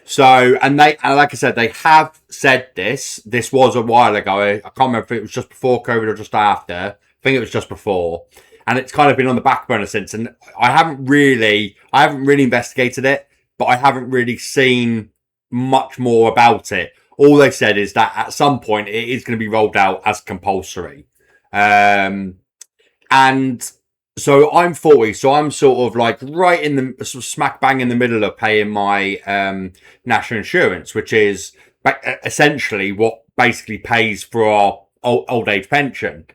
So, and like I said, they have said this. This was a while ago. I can't remember if it was just before COVID or just after. I think it was just before. And it's kind of been on the back burner since. And I haven't really investigated it, but I haven't really seen much more about it. All they've said is that at some point it is going to be rolled out as compulsory. And so I'm 40, so I'm sort of like right in the sort of smack bang in the middle of paying my national insurance, which is essentially what basically pays for our old age pension.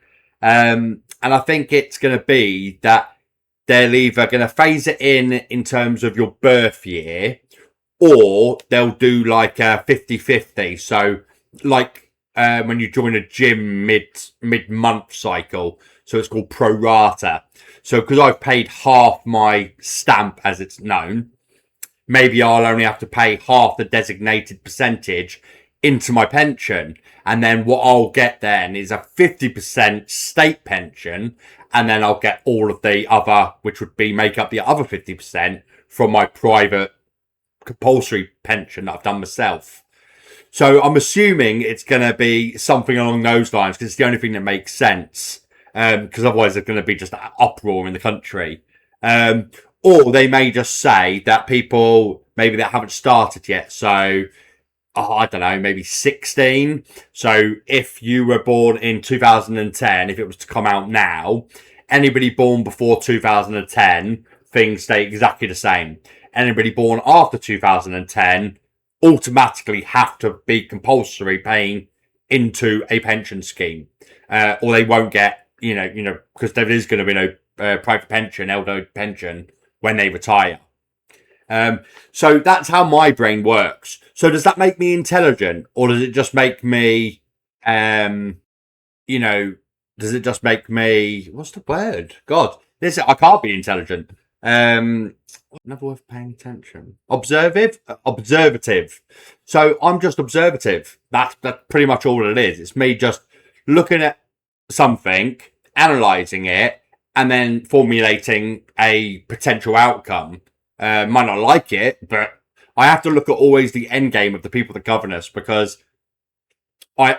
And I think it's going to be that they're either going to phase it in terms of your birth year, or they'll do like a 50-50. So like when you join a gym mid-month cycle. So it's called pro rata. So because I've paid half my stamp, as it's known, maybe I'll only have to pay half the designated percentage into my pension. And then what I'll get then is a 50% state pension. And then I'll get all of the other, which would be make up the other 50% from my private compulsory pension that I've done myself. So I'm assuming it's going to be something along those lines because it's the only thing that makes sense. Because otherwise there's going to be just an uproar in the country. Or they may just say that people maybe that haven't started yet. So, I don't know, maybe 16. So if you were born in 2010, if it was to come out now, anybody born before 2010, things stay exactly the same. Anybody born after 2010 automatically have to be compulsory paying into a pension scheme. Or they won't get, because there is going to be no private pension, elder pension when they retire. So that's how my brain works. So does that make me intelligent, or does it just make me, does it just make me, what's the word? God, I can't be intelligent. Never worth paying attention. Observative. So I'm just observative. That's pretty much all it is. It's me just looking at something, analysing it, and then formulating a potential outcome. Might not like it, but I have to look at always the end game of the people that govern us, because I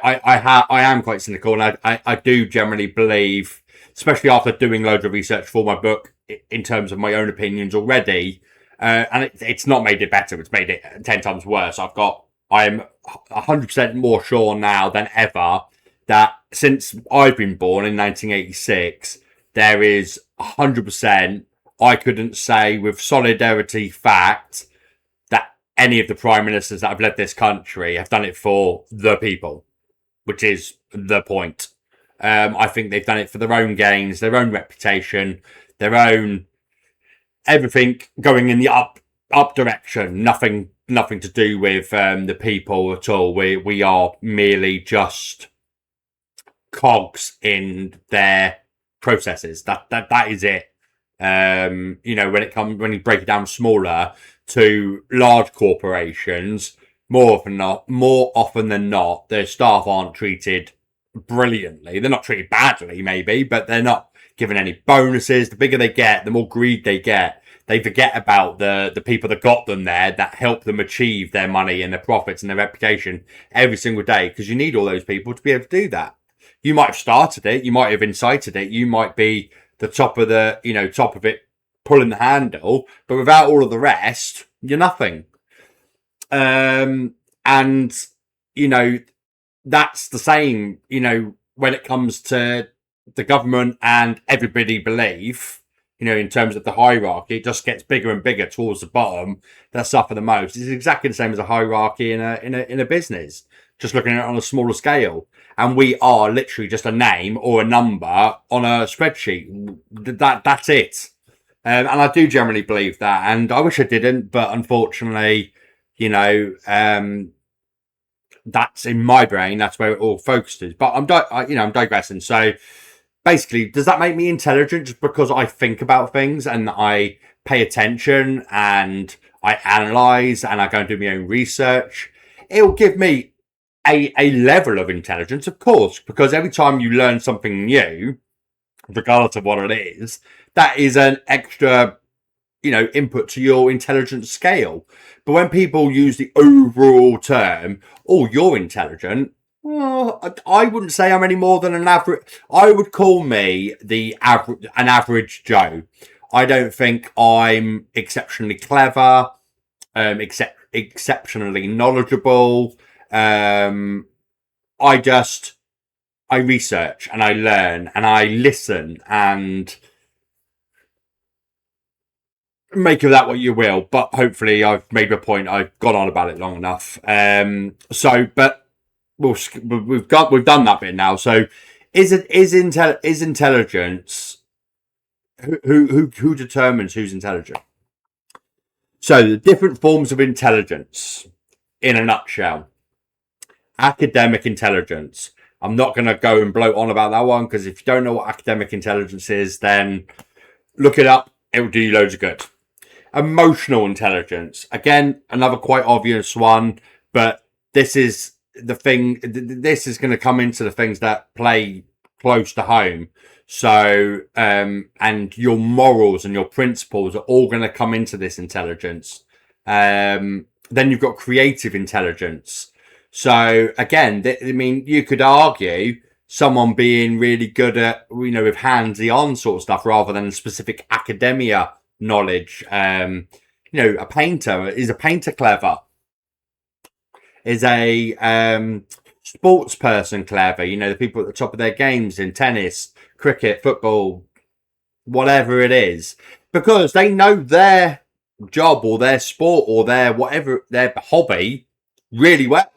am quite cynical, and I do generally believe, especially after doing loads of research for my book, in terms of my own opinions already, and it's not made it better, it's made it 10 times worse. I'm 100% more sure now than ever that since I've been born in 1986, there is 100%, I couldn't say with solidarity fact that any of the prime ministers that have led this country have done it for the people, which is the point. I think they've done it for their own gains, their own reputation, their own everything going in the up direction. Nothing to do with the people at all. We are merely just cogs in their processes. That is it. When you break it down smaller to large corporations, more often than not, their staff aren't treated brilliantly. They're not treated badly, maybe, but they're not given any bonuses. The bigger they get, the more greed they get. They forget about the people that got them there, that help them achieve their money and their profits and their reputation every single day, because you need all those people to be able to do that. You might have started it, you might have incited it, you might be the top of it, pulling the handle, but without all of the rest, you're nothing. And that's the same, when it comes to the government and everybody belief, in terms of the hierarchy, it just gets bigger and bigger towards the bottom that suffer the most. It's exactly the same as a hierarchy in a business, just looking at it on a smaller scale. And we are literally just a name or a number on a spreadsheet. That's it. And I do generally believe that. And I wish I didn't, but unfortunately, that's in my brain. That's where it all focuses. But I'm digressing. So basically, does that make me intelligent just because I think about things and I pay attention and I analyze and I go and do my own research? It'll give me a level of intelligence, of course, because every time you learn something new, regardless of what it is, that is an extra, input to your intelligence scale. But when people use the overall term, "Oh, you're intelligent," well, I wouldn't say I'm any more than an average. I would call me an average Joe. I don't think I'm exceptionally clever, exceptionally knowledgeable. I research and I learn and I listen and make of that what you will. But hopefully I've made my point. I've gone on about it long enough. But we've done that bit now. So is intelligence, who determines who's intelligent? So the different forms of intelligence in a nutshell. Academic intelligence. I'm not going to go and bloat on about that one, because if you don't know what academic intelligence is, then look it up. It will do you loads of good. Emotional intelligence. Again, another quite obvious one, but this is the thing. This is going to come into the things that play close to home. So, and your morals and your principles are all going to come into this intelligence. Then you've got creative intelligence. So again, you could argue someone being really good at, with hands-on sort of stuff rather than specific academia knowledge. A painter, is a painter clever? Is a sports person clever? The people at the top of their games in tennis, cricket, football, whatever it is, because they know their job or their sport or their whatever, their hobby really well.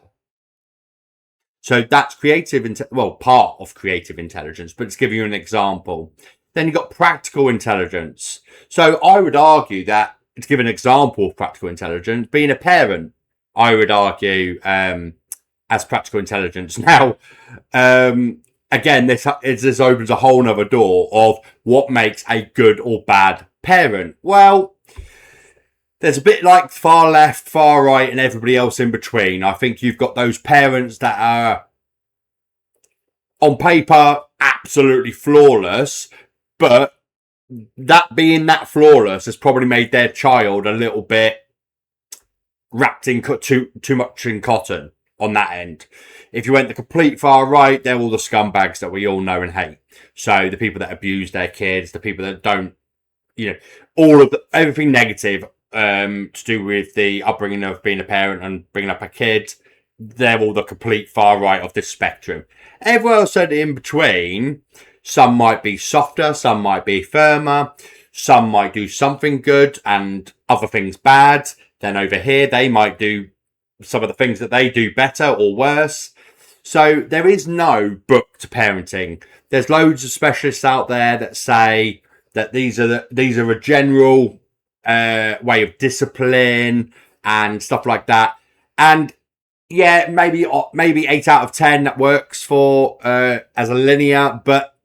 So that's part of creative intelligence, but it's giving you an example. Then you've got practical intelligence. So I would argue that, to give an example of practical intelligence, being a parent, I would argue, as practical intelligence. Now, again, this opens a whole nother door of what makes a good or bad parent. Well, there's a bit like far left, far right, and everybody else in between. I think you've got those parents that are, on paper, absolutely flawless, but that being that flawless has probably made their child a little bit wrapped in too much in cotton on that end. If you went the complete far right, they're all the scumbags that we all know and hate. So the people that abuse their kids, the people that don't, everything negative to do with the upbringing of being a parent and bringing up a kid, they're all the complete far right of this spectrum. Everyone else in between, some might be softer, some might be firmer, some might do something good and other things bad. Then over here, they might do some of the things that they do better or worse. So there is no book to parenting. There's loads of specialists out there that say that these are a general way of discipline and stuff like that. And yeah, maybe 8 out of 10 that works for as a linear, but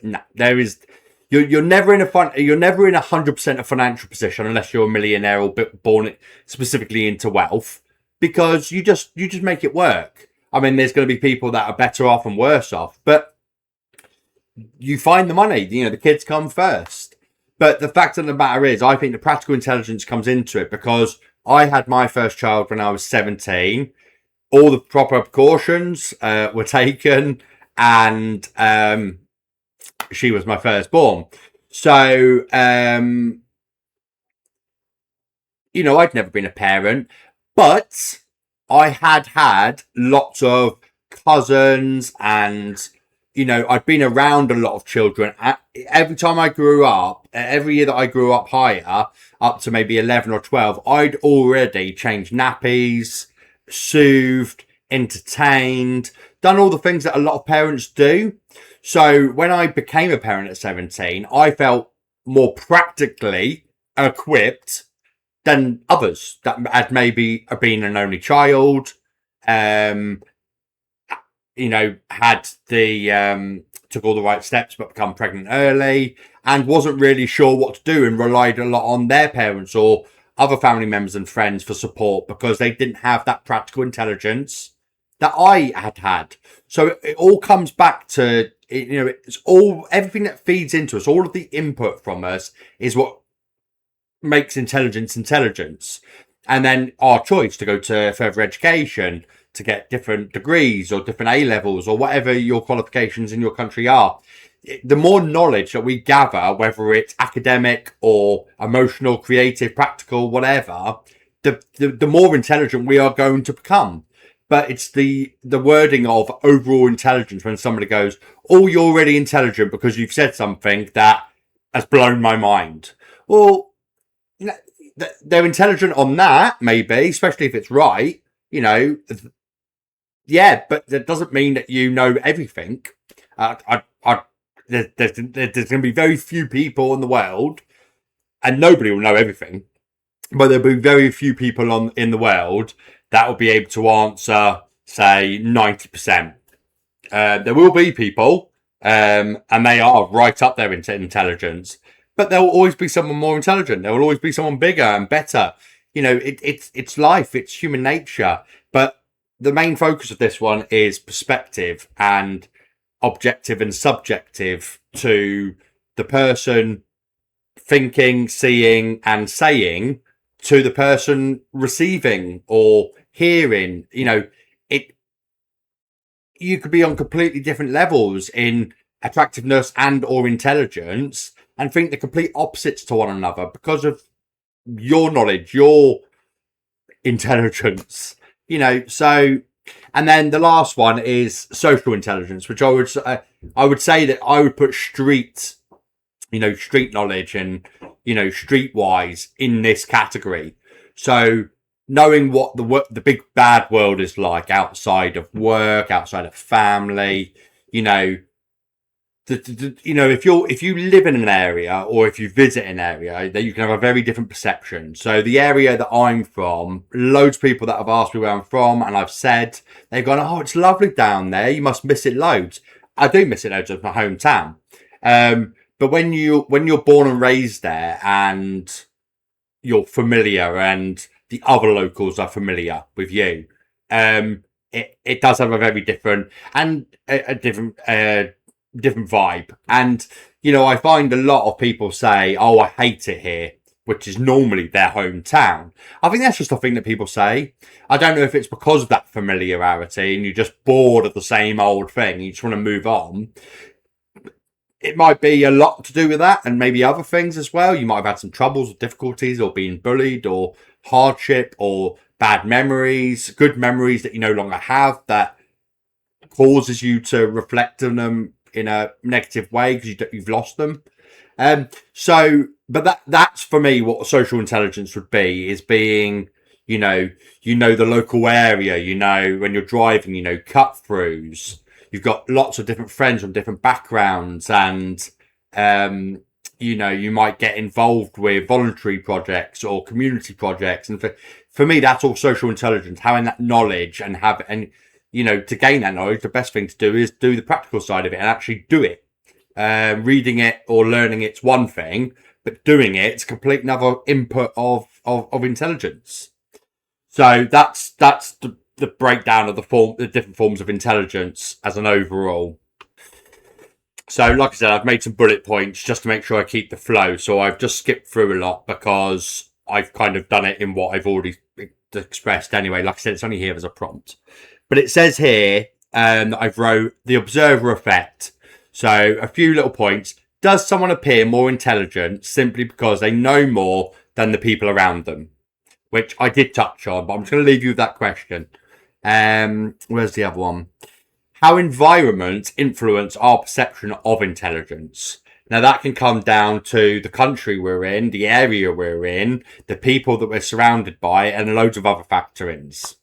no, there is you're never in you're never in 100% a financial position unless you're a millionaire or born specifically into wealth, because you just make it work. I mean, there's going to be people that are better off and worse off, but you find the money. The kids come first. But the fact of the matter is, I think the practical intelligence comes into it because I had my first child when I was 17. All the proper precautions were taken, and she was my firstborn. So, I'd never been a parent, but I had lots of cousins, and I'd been around a lot of children. Every time I grew up, every year that I grew up higher, up to maybe 11 or 12, I'd already changed nappies, soothed, entertained, done all the things that a lot of parents do. So when I became a parent at 17, I felt more practically equipped than others that had maybe been an only child, um, had the took all the right steps but become pregnant early and wasn't really sure what to do and relied a lot on their parents or other family members and friends for support because they didn't have that practical intelligence that I had. So it all comes back to it's all everything that feeds into us, all of the input from us is what makes intelligence. And then our choice to go to further education, to get different degrees or different A levels or whatever your qualifications in your country are. The more knowledge that we gather, whether it's academic or emotional, creative, practical, whatever, the more intelligent we are going to become. But it's the wording of overall intelligence when somebody goes, "Oh, you're already intelligent because you've said something that has blown my mind." Well, they're intelligent on that, maybe, especially if it's right. Yeah, but that doesn't mean that you know everything. There's going to be very few people in the world, and nobody will know everything. But there'll be very few people in the world that will be able to answer, say, 90%. There will be people, and they are right up there in intelligence, but there will always be someone more intelligent. There will always be someone bigger and better. It's life, it's human nature. But the main focus of this one is perspective and objective and subjective to the person thinking, seeing, and saying to the person receiving or hearing. You could be on completely different levels in attractiveness and or intelligence and think the complete opposites to one another because of your knowledge, your intelligence. So, and then the last one is social intelligence, which I would say that I would put street knowledge and streetwise in this category. So knowing what the big bad world is like outside of work, outside of family, if you live in an area or if you visit an area, that you can have a very different perception. So the area that I'm from, loads of people that have asked me where I'm from, and I've said, they've gone, "Oh, it's lovely down there. You must miss it loads." I do miss it loads. It's my hometown. But when you're born and raised there and you're familiar and the other locals are familiar with you, it does have a very different and a different vibe. And I find a lot of people say, "Oh, I hate it here," which is normally their hometown. I think that's just a thing that people say. I don't know if it's because of that familiarity and you're just bored of the same old thing, you just want to move on. It might be a lot to do with that and maybe other things as well. You might have had some troubles or difficulties or being bullied or hardship or bad memories, good memories that you no longer have that causes you to reflect on them in a negative way because you've lost them. But that's for me what social intelligence would be, is being, the local area, when you're driving, cut throughs. You've got lots of different friends from different backgrounds and you might get involved with voluntary projects or community projects. And for me, that's all social intelligence, having that knowledge and to gain that knowledge, the best thing to do is do the practical side of it and actually do it. Reading it or learning it's one thing, but doing it's complete another input of intelligence. So that's the breakdown of the different forms of intelligence as an overall. So, like I said, I've made some bullet points just to make sure I keep the flow. So I've just skipped through a lot because I've kind of done it in what I've already expressed anyway. Like I said, it's only here as a prompt. But it says here that I've wrote the observer effect. So a few little points. Does someone appear more intelligent simply because they know more than the people around them? Which I did touch on, but I'm just going to leave you with that question. Where's the other one? How environment influence our perception of intelligence. Now that can come down to the country we're in, the area we're in, the people that we're surrounded by, and loads of other factorings.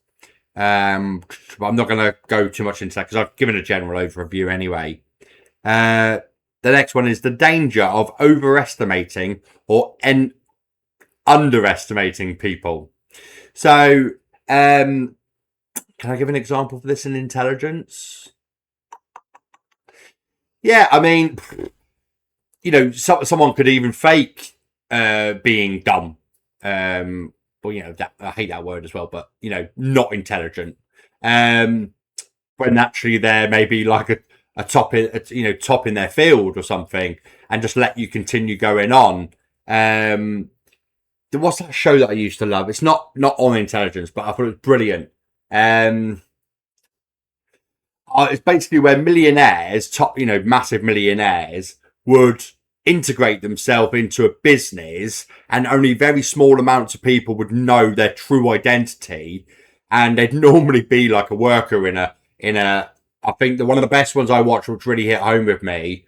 But I'm not going to go too much into that because I've given a general overview anyway. The next one is the danger of overestimating or underestimating people. So, can I give an example for this in intelligence? Yeah, I mean, someone could even fake being dumb. I hate that word as well, but not intelligent. When actually they're maybe like a top in their field or something, and just let you continue going on. What's that show that I used to love? It's not on intelligence, but I thought it was brilliant. It's basically where millionaires, massive millionaires, would integrate themselves into a business, and only very small amounts of people would know their true identity, and they'd normally be like a worker in a. I think one of the best ones I watched, which really hit home with me,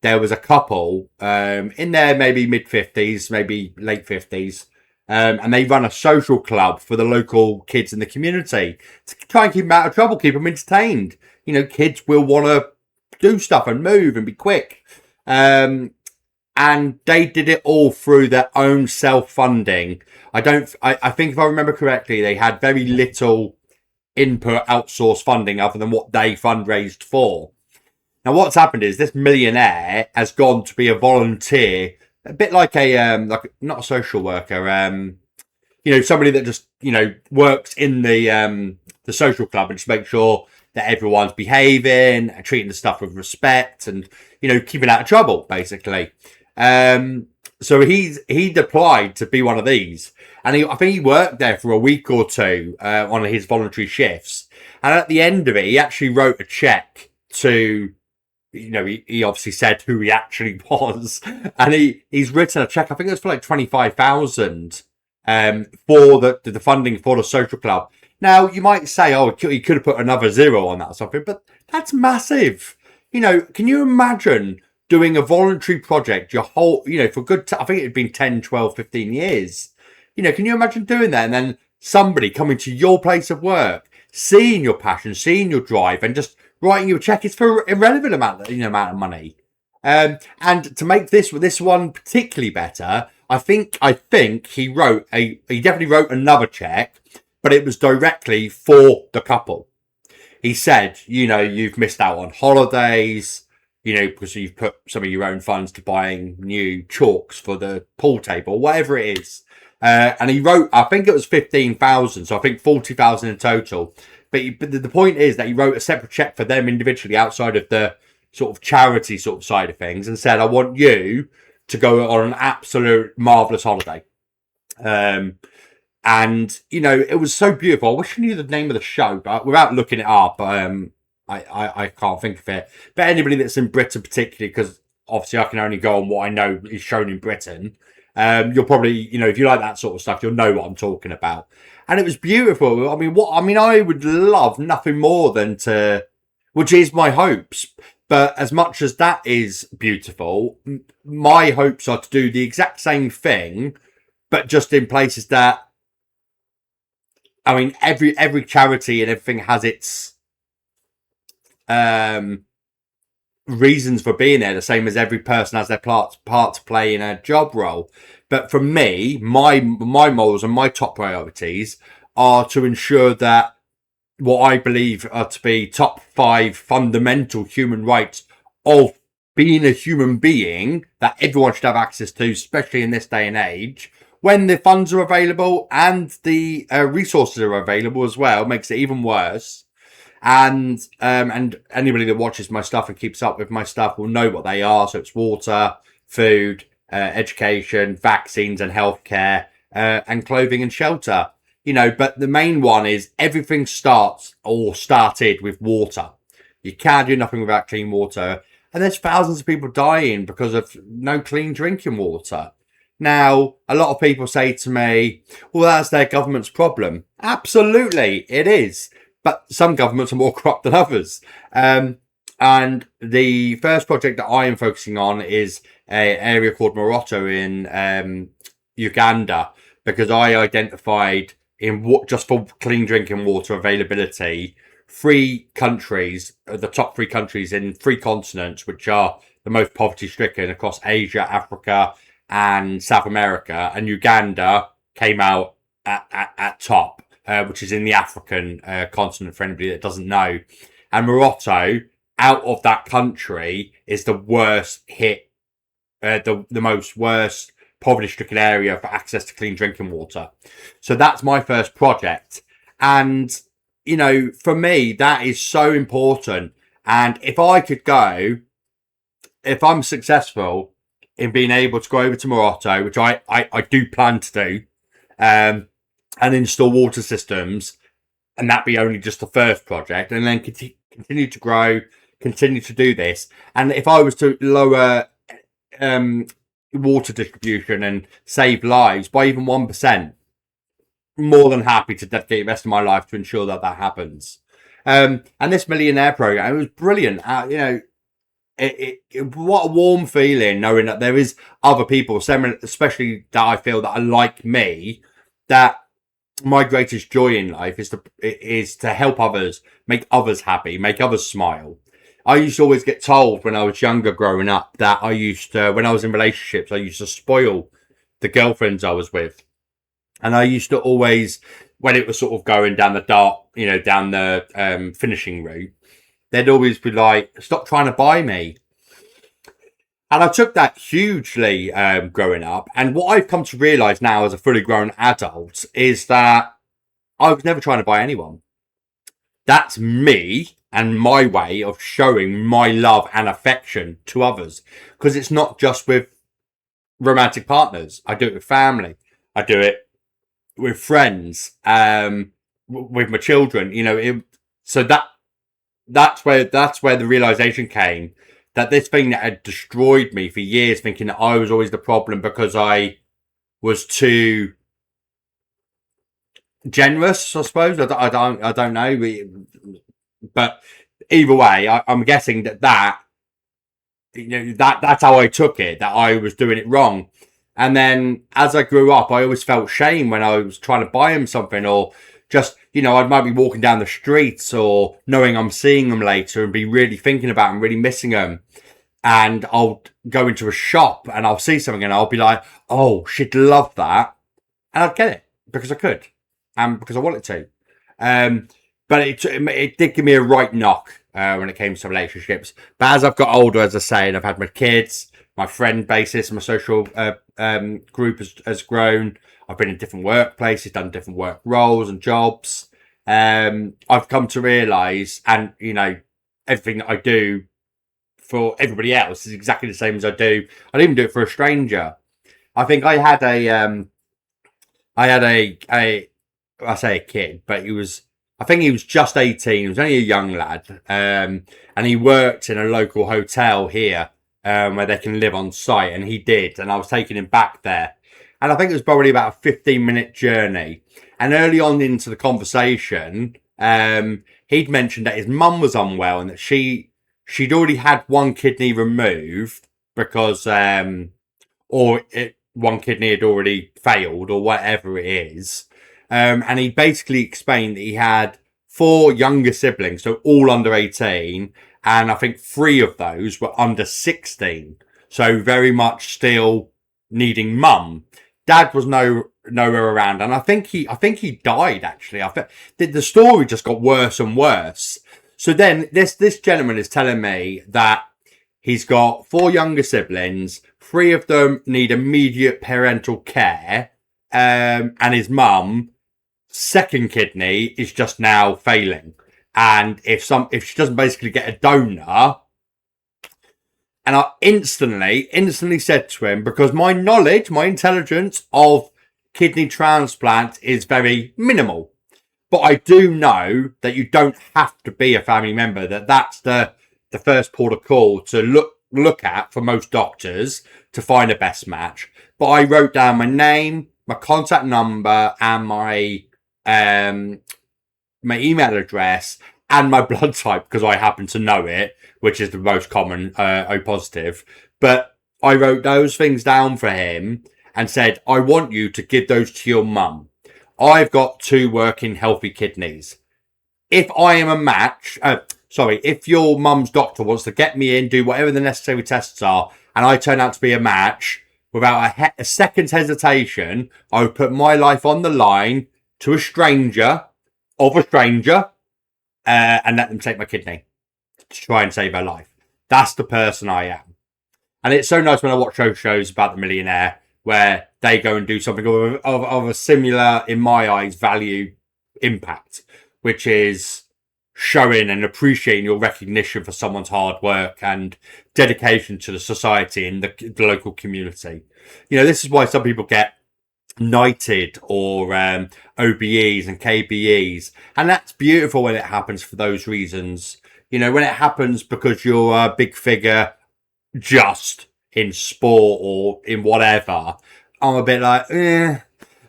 there was a couple in their maybe mid-50s, maybe late 50s, and they run a social club for the local kids in the community to try and keep them out of trouble, keep them entertained. Kids will want to do stuff and move and be quick. And they did it all through their own self-funding. I think if I remember correctly, they had very little input outsource funding other than what they fundraised for. Now, what's happened is this millionaire has gone to be a volunteer, a bit like not a social worker, somebody that just works in the social club and just make sure that everyone's behaving and treating the stuff with respect and keeping out of trouble, basically. So he'd applied to be one of these, and I think he worked there for a week or two on his voluntary shifts, and at the end of it, he actually wrote a check to. He obviously said who he actually was, and he's written a check. I think it was for like 25,000 for the funding for the social club. Now you might say, oh, he could have put another zero on that or something, but that's massive. Can you imagine doing a voluntary project your whole, for good, I think it'd been 10, 12, 15 years. Can you imagine doing that? And then somebody coming to your place of work, seeing your passion, seeing your drive, and just writing you a check is for irrelevant amount of money. And to make this one particularly better, I think he definitely wrote another check, but it was directly for the couple. He said, you've missed out on holidays, because you've put some of your own funds to buying new chalks for the pool table, whatever it is. And he wrote, I think it was 15,000, so I think 40,000 in total. But the point is that he wrote a separate check for them individually outside of the sort of charity sort of side of things, and said, I want you to go on an absolute marvellous holiday. And, it was so beautiful. I wish I knew the name of the show, but without looking it up, I can't think of it. But anybody that's in Britain particularly, because obviously I can only go on what I know is shown in Britain, you'll probably, if you like that sort of stuff, you'll know what I'm talking about. And it was beautiful. I would love nothing more than which is my hopes. But as much as that is beautiful, my hopes are to do the exact same thing, but just in places that, every charity and everything has its reasons for being there, the same as every person has their part to play in a job role. But for me, my morals and my top priorities are to ensure that what I believe are to be top 5 fundamental human rights of being a human being that everyone should have access to, especially in this day and age, when the funds are available and the resources are available as well, makes it even worse. And anybody that watches my stuff and keeps up with my stuff will know what they are. So it's water, food, education, vaccines and healthcare, and clothing and shelter. But the main one is everything started with water. You can't do nothing without clean water. And there's thousands of people dying because of no clean drinking water. Now, a lot of people say to me, well, that's their government's problem. Absolutely, it is. But some governments are more corrupt than others. And the first project that I am focusing on is an area called Moroto in Uganda, because I identified just for clean drinking water availability, 3 countries, the top 3 countries in 3 continents, which are the most poverty stricken across Asia, Africa, and South America. And Uganda came out at top, which is in the African continent, for anybody that doesn't know. And Moroto, out of that country, is the worst hit, the most worst poverty-stricken area for access to clean drinking water. So that's my first project. And, for me, that is so important. And if I'm successful in being able to go over to Moroto, which I do plan to do, and install water systems, and that be only just the first project, and then continue to grow, continue to do this. And if I was to lower water distribution and save lives by even 1%, more than happy to dedicate the rest of my life to ensure that happens. And this millionaire program, it was brilliant. What a warm feeling knowing that there is other people, especially that I feel that are like me, that my greatest joy in life is to help others, make others happy, make others smile. I used to always get told when I was younger growing up that when I was in relationships, I used to spoil the girlfriends I was with. And I used to always, when it was sort of going down the down the finishing route, they'd always be like, stop trying to buy me. And I took that hugely growing up. And what I've come to realise now as a fully grown adult is that I was never trying to buy anyone. That's me and my way of showing my love and affection to others. Because it's not just with romantic partners. I do it with family. I do it with friends, with my children. So that's where the realisation came that this thing that had destroyed me for years, thinking that I was always the problem because I was too generous, I suppose. I don't know. But either way, I'm guessing that's how I took it, that I was doing it wrong. And then as I grew up, I always felt shame when I was trying to buy him something, or just, I might be walking down the streets or knowing I'm seeing them later and be really thinking about them, really missing them. And I'll go into a shop and I'll see something and I'll be like, oh, she'd love that. And I'd get it because I could and because I wanted to. But it did give me a right knock when it came to relationships. But as I've got older, as I say, and I've had my kids, my friend basis, my social group has grown. I've been in different workplaces, done different work roles and jobs. I've come to realise, and everything that I do for everybody else is exactly the same as I'd even do it for a stranger. I think I had I say a kid, but I think he was just 18. He was only a young lad. And he worked in a local hotel here, where they can live on site, and he did. And I was taking him back there. And I think it was probably about a 15-minute journey. And early on into the conversation, he'd mentioned that his mum was unwell and that she'd already had one kidney removed because, one kidney had already failed or whatever it is. And he basically explained that he had 4 younger siblings, so all under 18, and I think 3 of those were under 16. So very much still needing mum. Dad was nowhere around, and I think he died actually. I think the story just got worse and worse. So then this gentleman is telling me that he's got 4 younger siblings, 3 of them need immediate parental care, and his mum, second kidney, is just now failing. And if she doesn't basically get a donor, and I instantly said to him, because my knowledge, my intelligence of kidney transplant is very minimal, but I do know that you don't have to be a family member. That's the first port of call to look at for most doctors to find a best match. But I wrote down my name, my contact number, and my email address and my blood type, because I happen to know it, which is the most common O positive. But I wrote those things down for him and said, I want you to give those to your mum. I've got 2 working healthy kidneys. If I am a match, if your mum's doctor wants to get me in, do whatever the necessary tests are, and I turn out to be a match, without a second's hesitation, I would put my life on the line to a stranger, and let them take my kidney to try and save her life. That's the person I am. And it's so nice when I watch those shows about the millionaire where they go and do something of a similar, in my eyes, value impact, which is showing and appreciating your recognition for someone's hard work and dedication to the society and the local community. You know, this is why some people get knighted or OBEs and KBEs, and that's beautiful when it happens for those reasons. You know, when it happens because you're a big figure just in sport or in whatever, I'm a bit like, eh.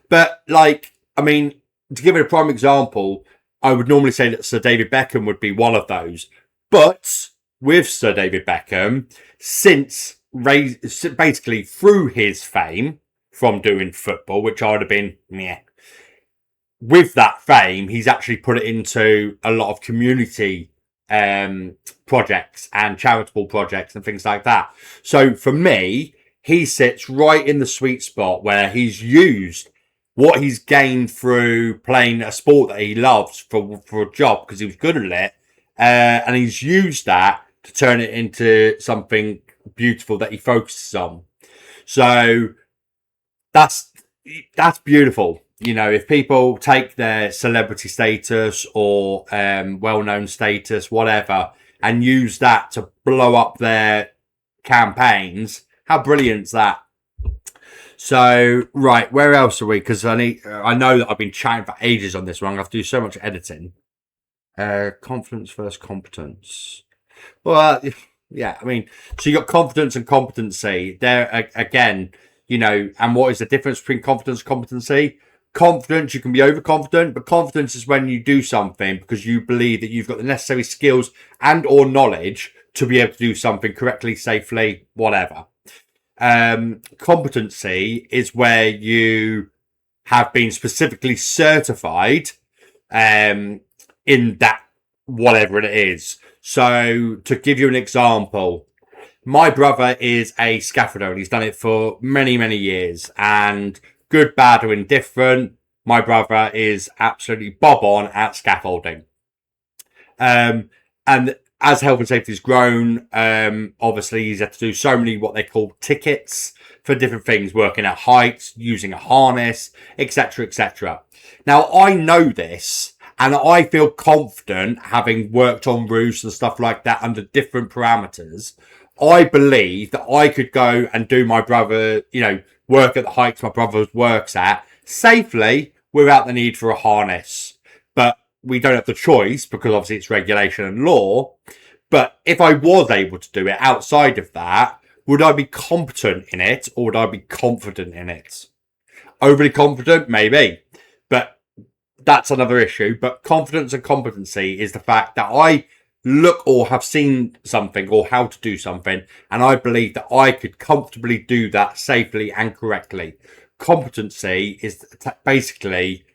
But like, I mean, to give it a prime example, I would normally say that Sir David Beckham would be one of those. But with Sir David Beckham, since basically through his fame from doing football, which I would have been, meh. With that fame, he's actually put it into a lot of community projects and charitable projects and things like that. So for me, he sits right in the sweet spot where he's used what he's gained through playing a sport that he loves for a job because he was good at it, and he's used that to turn it into something beautiful that he focuses on. So that's beautiful. You know, if people take their celebrity status or well-known status, whatever, and use that to blow up their campaigns, how brilliant's that? So, right, where else are we? Because I know that I've been chatting for ages on this one. I have to do so much editing. Confidence versus competence. Well, yeah, I mean, so you got confidence and competency. There, again, you know, and what is the difference between confidence and competency? Confidence, you can be overconfident, but confidence is when you do something because you believe that you've got the necessary skills and or knowledge to be able to do something correctly, safely, whatever. Competency is where you have been specifically certified in that whatever it is. So to give you an example, my brother is a scaffolder and he's done it for many, many years, and good, bad or indifferent, my brother is absolutely bob on at scaffolding. And as health and safety has grown, obviously he's had to do so many what they call tickets for different things, working at heights, using a harness, etc., etc. Now, I know this, and I feel confident, having worked on roofs and stuff like that under different parameters. I believe that I could go and do my brother, you know, work at the heights my brother works at safely without the need for a harness. But we don't have the choice because obviously it's regulation and law. But if I was able to do it outside of that, would I be competent in it or would I be confident in it? Overly confident, maybe. But that's another issue. But confidence and competency is the fact that I look or have seen something or how to do something, and I believe that I could comfortably do that safely and correctly. Competency is basically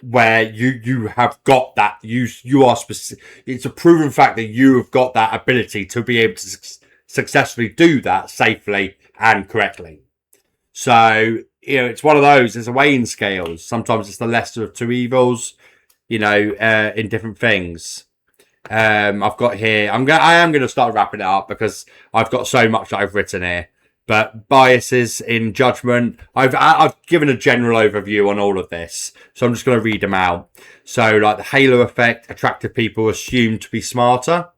where you have got that, you are specific. It's a proven fact that you have got that ability to be able to successfully do that safely and correctly. So, it's one of those. There's a weighing scales. Sometimes it's the lesser of two evils, in different things. I've got here. I am going to start wrapping it up because I've got so much that I've written here. But biases in judgment. I've given a general overview on all of this, so I'm just going to read them out. So, like the halo effect, attractive people assumed to be smarter.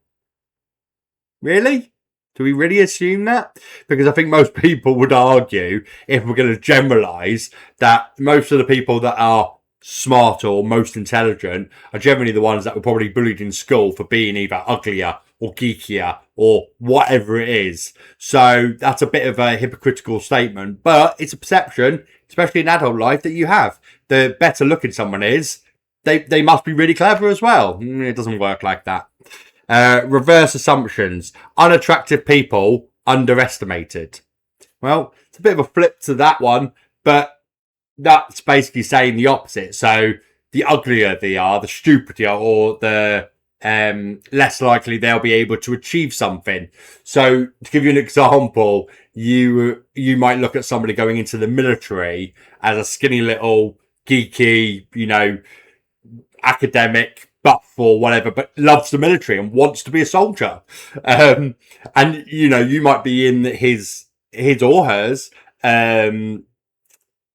Really? Do we really assume that? Because I think most people would argue, if we're going to generalize, that most of the people that are smarter or most intelligent are generally the ones that were probably bullied in school for being either uglier or geekier or whatever it is. So that's a bit of a hypocritical statement, but it's a perception, especially in adult life, that you have. The better looking someone is, they must be really clever as well. It doesn't work like that. Reverse assumptions. Unattractive people underestimated. Well, it's a bit of a flip to that one, but that's basically saying the opposite. So the uglier they are, the stupider, or the less likely they'll be able to achieve something. So to give you an example, you might look at somebody going into the military as a skinny little geeky, academic buff or whatever, but loves the military and wants to be a soldier. And you might be in his or hers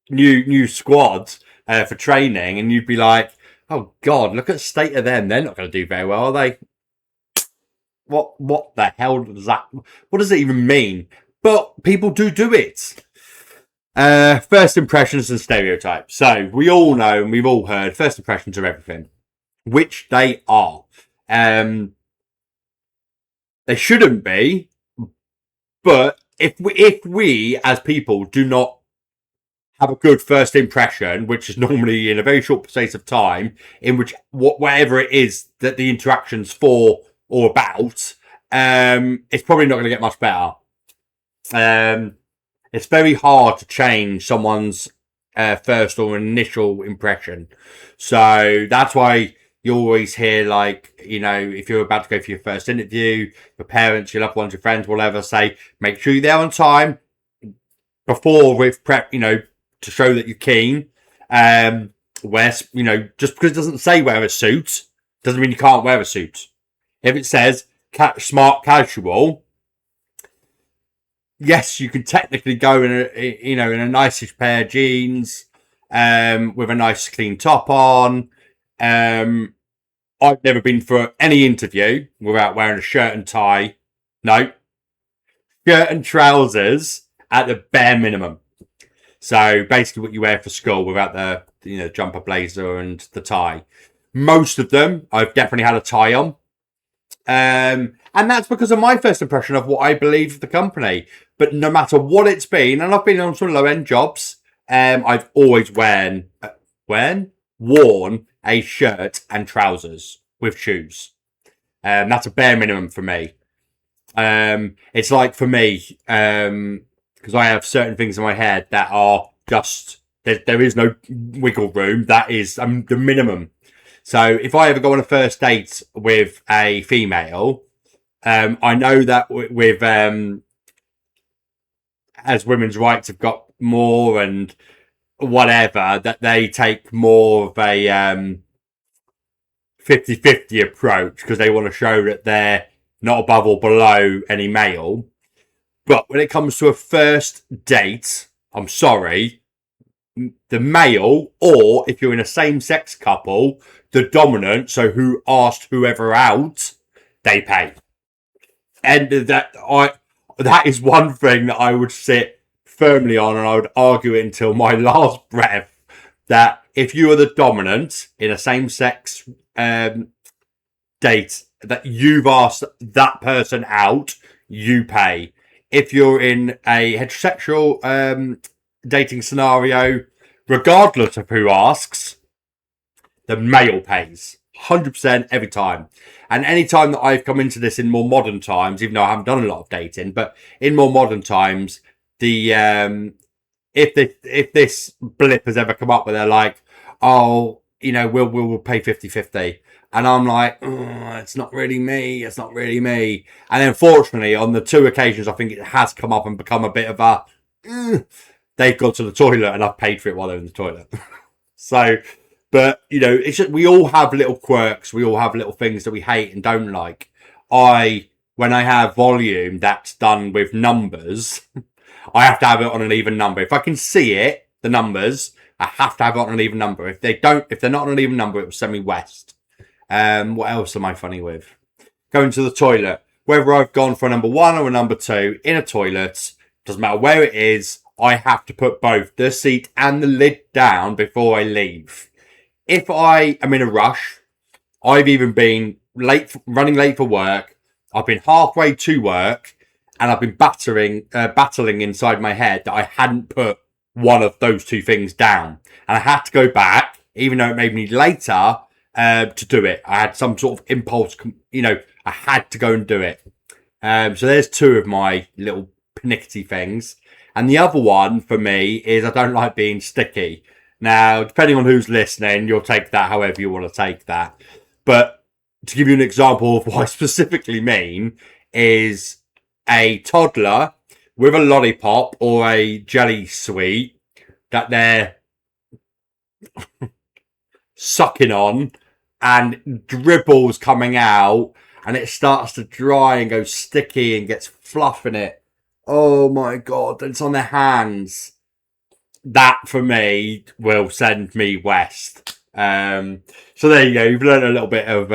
new squad for training, and you'd be like, oh god, look at the state of them. They're not going to do very well, are they? What the hell does that? What does it even mean? But people do it. First impressions and stereotypes. So we all know and we've all heard first impressions are everything, which they are. They shouldn't be, but if we as people do not have a good first impression, which is normally in a very short space of time, in which whatever it is that the interaction's for or about, it's probably not going to get much better. It's very hard to change someone's first or initial impression. So that's why you always hear, like, if you're about to go for your first interview, your parents, your loved ones, your friends, whatever, say, make sure you're there on time before with prep, to show that you're keen. Just because it doesn't say wear a suit, doesn't mean you can't wear a suit. If it says smart casual, yes, you can technically go in a nice pair of jeans, with a nice clean top on. I've never been for any interview without wearing a shirt and tie. No, shirt and trousers at the bare minimum. So basically what you wear for school without the jumper, blazer and the tie. Most of them, I've definitely had a tie on. And that's because of my first impression of what I believe of the company. But no matter what it's been, and I've been on some low-end jobs, I've always worn a shirt and trousers with shoes. That's a bare minimum for me. It's like for me, because I have certain things in my head that are just, there is no wiggle room. That is the minimum. So if I ever go on a first date with a female, I know that with as women's rights have got more and whatever, that they take more of a 50-50 approach because they want to show that they're not above or below any male. But when it comes to a first date, I'm sorry, the male, or if you're in a same-sex couple, the dominant, so who asked whoever out, they pay. And that is one thing that I would sit firmly on, and I would argue it until my last breath, that if you are the dominant in a same-sex date, that you've asked that person out, you pay. If you're in a heterosexual dating scenario, regardless of who asks, the male pays 100% every time. And any time that I've come into this in more modern times, even though I haven't done a lot of dating, but in more modern times, the if this blip has ever come up where they're like, oh, we'll pay 50-50. And I'm like, oh, it's not really me. It's not really me. And then fortunately, on the 2 occasions, I think it has come up and become a bit of a, they've gone to the toilet and I've paid for it while they're in the toilet. So, but, it's just, we all have little quirks. We all have little things that we hate and don't like. When I have volume that's done with numbers, I have to have it on an even number. If I can see it, the numbers, I have to have it on an even number. If they're not on an even number, it will send me west. What else am I funny with? Going to the toilet. Whether I've gone for a number 1 or a number 2 in a toilet, doesn't matter where it is, I have to put both the seat and the lid down before I leave. If I am in a rush, I've even been running late for work, I've been halfway to work, and I've been battling inside my head that I hadn't put one of those 2 things down. And I had to go back, even though it made me later, to do it. I had some sort of impulse, I had to go and do it. So there's 2 of my little pernickety things. And the other one for me is I don't like being sticky. Now, depending on who's listening, you'll take that however you want to take that. But to give you an example of what I specifically mean is a toddler with a lollipop or a jelly sweet that they're sucking on and dribbles coming out and it starts to dry and go sticky and gets fluff in it. Oh my God, it's on their hands. That for me will send me west. So there you go. You've learned a little bit of,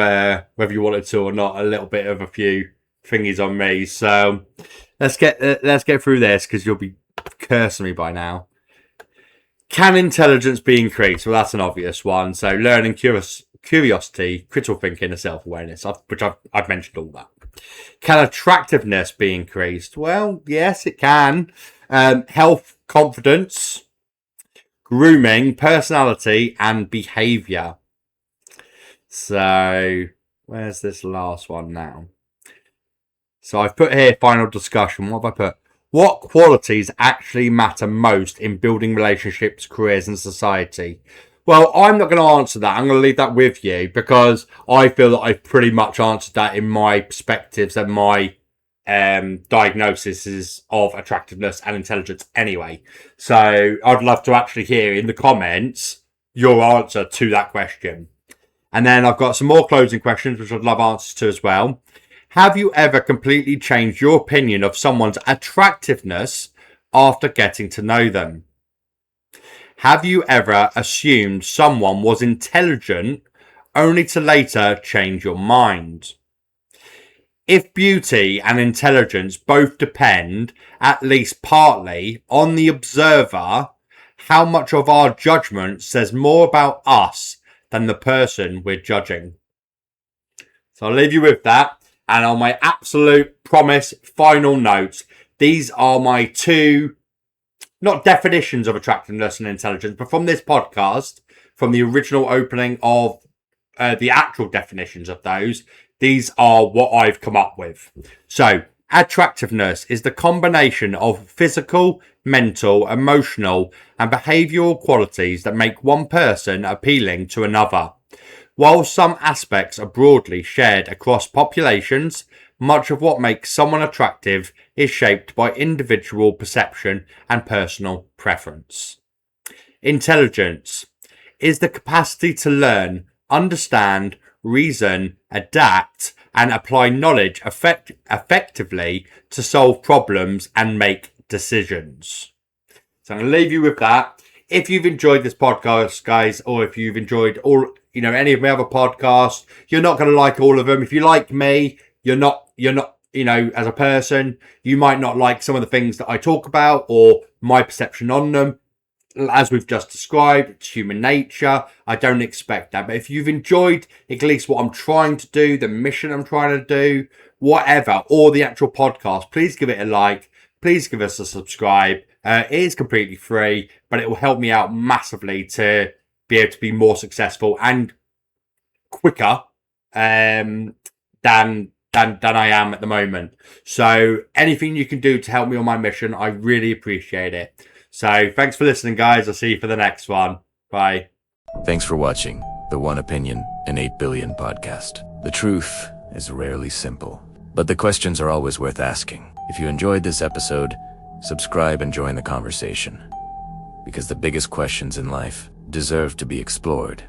whether you wanted to or not, a little bit of a few thingies on me. So let's get through this because you'll be cursing me by now. Can intelligence be increased? Well, that's an obvious one. So learning, curiosity, critical thinking, and self-awareness, which I've mentioned all that. Can attractiveness be increased? Well, yes, it can. Health, confidence, grooming, personality, and behaviour. So, where's this last one now? So I've put here final discussion. What have I put? What qualities actually matter most in building relationships, careers, and society? Well, I'm not going to answer that. I'm going to leave that with you because I feel that I've pretty much answered that in my perspectives and my diagnoses of attractiveness and intelligence anyway. So I'd love to actually hear in the comments your answer to that question. And then I've got some more closing questions, which I'd love answers to as well. Have you ever completely changed your opinion of someone's attractiveness after getting to know them? Have you ever assumed someone was intelligent only to later change your mind? If beauty and intelligence both depend, at least partly, on the observer, how much of our judgment says more about us than the person we're judging? So I'll leave you with that. And on my absolute promise final notes, these are my 2, not definitions of attractiveness and intelligence, but from this podcast, from the original opening of the actual definitions of those, these are what I've come up with. So, attractiveness is the combination of physical, mental, emotional, and behavioural qualities that make one person appealing to another. While some aspects are broadly shared across populations, much of what makes someone attractive is shaped by individual perception and personal preference. Intelligence is the capacity to learn, understand, reason, adapt, and apply knowledge effectively to solve problems and make decisions. So I'm going to leave you with that. If you've enjoyed this podcast, guys, or if you've enjoyed any of my other podcasts, you're not going to like all of them. If you like me, you're not, as a person, you might not like some of the things that I talk about or my perception on them. As we've just described, it's human nature. I don't expect that. But if you've enjoyed at least what I'm trying to do, the mission I'm trying to do, whatever, or the actual podcast, please give it a like. Please give us a subscribe. It is completely free, but it will help me out massively to be able to be more successful and quicker than I am at the moment. So anything you can do to help me on my mission, I really appreciate it. So thanks for listening, guys. I'll see you for the next one. Bye. Thanks for watching. the one opinion in 8 billion podcast. The truth is rarely simple, but the questions are always worth asking. If you enjoyed this episode, subscribe and join the conversation, because the biggest questions in life deserve to be explored.